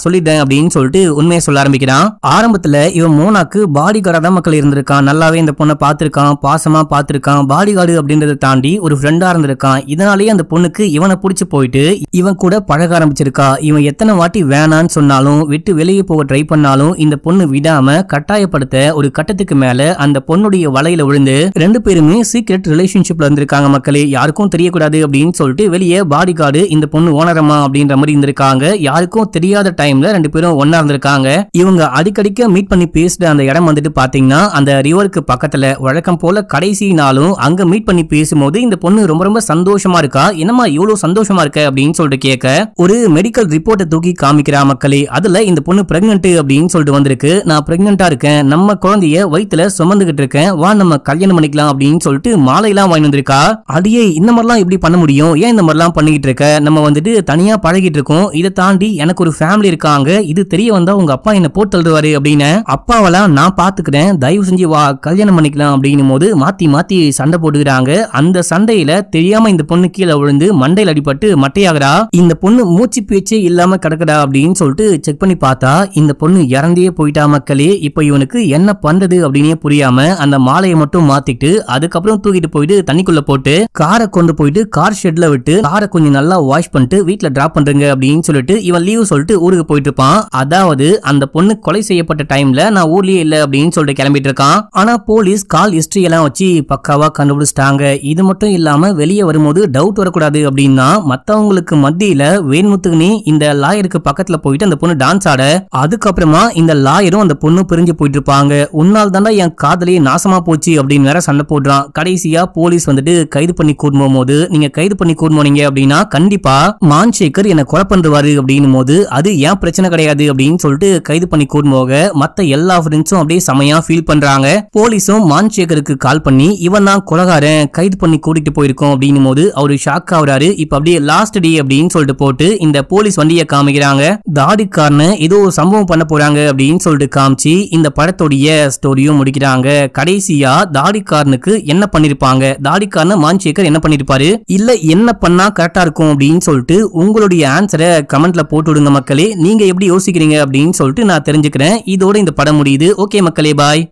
அப்படின்னு சொல்லிட்டு உண்மையை சொல்ல ஆரம்பிக்கிறான். ஆரம்பத்துல இவன் மோனாக்கு பாடி கார்டா தான் மக்கள் இருந்திருக்கான், நல்லாவே இந்த பொண்ணை பார்த்திருக்கான், பாசமா பார்த்திருக்கான், பாடி கார்டு அப்படின்றத தாண்டி ஒரு ஃப்ரெண்டா இருந்திருக்கான். இதனாலேயே அந்த பொண்ணுக்கு இவனை பிடிச்சு போயிட்டு இவன் கூட பழக ஆரம்பிச்சிருக்கா. இவன் எத்தனை வாட்டி வேணான்னு சொன்னாலும் விட்டு வெளியே போக ட்ரை பண்ணாலும் இந்த பொண்ணு விடாம கட்டாயப்படுத்த ஒரு கட்டத்துக்கு மேல அந்த பொண்ணுடைய வலையில விழுந்து ரெண்டு பேருமே சீக்ரெட் ரிலேஷன்ஷிப்ல இருந்திருக்காங்க. மக்களே, யாருக்கும் தெரியக்கூடாது அப்படின்னு சொல்லிட்டு வெளியே பாடி கார்டு இந்த பொண்ணு ஓனரமா அப்படின்ற மாதிரி இருந்திருக்காங்க. யாருக்கும் தெரியாத டைம்ல ரெண்டு பேரும் ஒன்னா இருந்திருக்காங்க. இவங்க அடிக்கடிக்க மீட் பண்ணி பேசுற அந்த இடம் வந்துட்டு பாத்தீங்கன்னா அந்த ரிவருக்கு பக்கத்துல வழக்கம் போல கடைசி நாளும் அங்க மீட் பண்ணி பேசும்போது இந்த பொண்ணு ரொம்ப ரொம்ப சந்தோஷமா இருக்கா. என்னமா இவ்வளவு சந்தோஷமா இருக்க அப்படின்னு சொல்லிட்டு கேட்க ஒரு மெடிக்கல் ரிப்போர்ட்டை தூக்கி காமிக்கிறா. மக்களே, அதுல இந்த பொண்ணு பிரெக்னன்ட் அப்படின்னு சொல்லிட்டு வந்திருக்கு. நான் பிரெக்னன்ட்டா இருக்கேன், நம்ம குழந்தைய வயித்துல சுமந்துகிட்டு இருக்கேன், வா நம்ம கல்யாணம் பண்ணிக்கலாம் அப்படின்னு சொல்லிட்டு மாலையெல்லாம் வாங்கி வந்திருக்கா. அடியே இந்த மாதிரிலாம் இப்படி பண்ண முடியும், ஏன் இந்த மாதிரிலாம் பண்ணிக்கிட்டு இருக்க, நம்ம வந்துட்டு தனியா பழகிட்டு இருக்கோம், இதை தாண்டி எனக்கு ஒரு ஃபேமிலி இருக்காங்க, இது தெரிய வந்தா உங்க அப்பா என்ன போட்டு தள்ளுவாரு அப்படின்னு அப்பாவெல்லாம் நான் பாத்துக்கிறேன், தயவு செஞ்சு வா கல்யாணம் பண்ணிக்கலாம் அப்படின்னும் போது மாத்தி மாத்தி சண்டை போட்டுக்கிறாங்க. அந்த சண்டையில தெரியாம இந்த பொண்ணு கீழே விழுந்து மண்டையில் அடிபட்டு மட்டையாகிறா. இந்த பொண்ணு மூச்சு பேச்சே இல்லாம கிடக்குறா அப்படின்னு சொல்லிட்டு செக் பண்ணி பார்த்தா இந்த பொண்ணு இறந்தே போயிட்டா. மக்களே, இப்ப இவனுக்கு என்ன பண்றது அப்படின்னே புரியாம அந்த மாலையை மட்டும் மாத்திட்டு அதுக்கப்புறம் தூக்கிட்டு போயிட்டு தண்ணிக்குள்ள போட்டு காரை கொண்டு போயிட்டு கார் ஷெட்ல விட்டு காரை கொஞ்சம் நல்லா வாஷ் பண்ணிட்டு வீட்டுல டிராப் பண்றீங்க அப்படின்னு சொல்லிட்டு இவன் லீவ் சொல்லிட்டு ஊருக்கு போயிட்டு இருப்பான். அதாவது அந்த பொண்ணு கொலை செய்யப்பட்ட டைம்ல நான் ஊர்லயே இல்ல அப்படின்னு சொல்லிட்டு கிளம்பிட்டு இருக்கான். ஆனா போலீஸ் கால் ஹிஸ்டரி எல்லாம் வச்சு பக்காவா கண்டுபிடிச்சிட்டாங்க. இது மட்டும் இல்லாம வெளியே வரும்போது டவுட் வரக்கூடாது அப்படின்னா மத்தவங்களுக்கு மத்தியில வேண்முத்துக்குனி இந்த லாயருக்கு பக்கத்துல போயிட்டு அந்த பொண்ணு டான்ஸ் ஆட, அதுக்கப்புறமா இந்த லாயரும் அந்த பொண்ணு பிரிஞ்சு போயிட்டு இருப்பாங்க. உன்னால் தாண்டா என் காதலியே நாசமா போச்சு அப்படின்னு வேற சண்டை போடுறான். கடைசியா போலீஸ் வந்துட்டு கைது பண்ணி கூட்டு போகும்போது நீங்க கைது பண்ணி கூட்டு போனீங்க அப்படின்னா கண்டிப்பா மான்சேகர் என்ன கொலை பண்றாரு அப்படின்னும் போது அது ஏன் பிரச்சனை கிடையாது அப்படின்னு சொல்லிட்டு கைது பண்ணி கூட்டு போக மத்த எல்லா ஃப்ரெண்ட்ஸும் அப்படியே செமையா ஃபீல் பண்றாங்க. போலீஸும் மான்சேகருக்கு கால் பண்ணி இவன் தான் கொலைகாரன், கைது பண்ணி கூட்டிட்டு போயிருக்கோம் அப்படின்னும் போது அவரு ஷாக் ஆகுறாரு. இப்ப அப்படியே லாஸ்ட் டே அப்படின்னு சொல்லிட்டு போட்டு இந்த போலீஸ் வண்டியை காமிக்கிறாங்க. தாடிக்காரனை ஏதோ சம்பவம் பண்ண போறாங்க அப்படின்னு சொல்லிட்டு காமிச்சு இந்த படத்துடைய ஸ்டோரியும் முடிக்கிறாங்க. கடைசியா தாடிக்காரனுக்கு என்ன பண்ணிருப்பாங்க, தாடிக்காரன மான்சேகர் என்ன பண்ணிருப்பாரு, இல்ல என்ன பண்ணா கரெக்டா இருக்கும் அப்படின்னு சொல்லிட்டு உங்களுடைய ஆன்சரை கமெண்ட்ல போட்டு விடுங்க மக்களே. நீங்க எப்படி யோசிக்கிறீங்க அப்படின்னு சொல்லிட்டு நான் தெரிஞ்சுக்கிறேன். இதோட இந்த படம் முடியுது. ஓகே மக்களே, பாய்.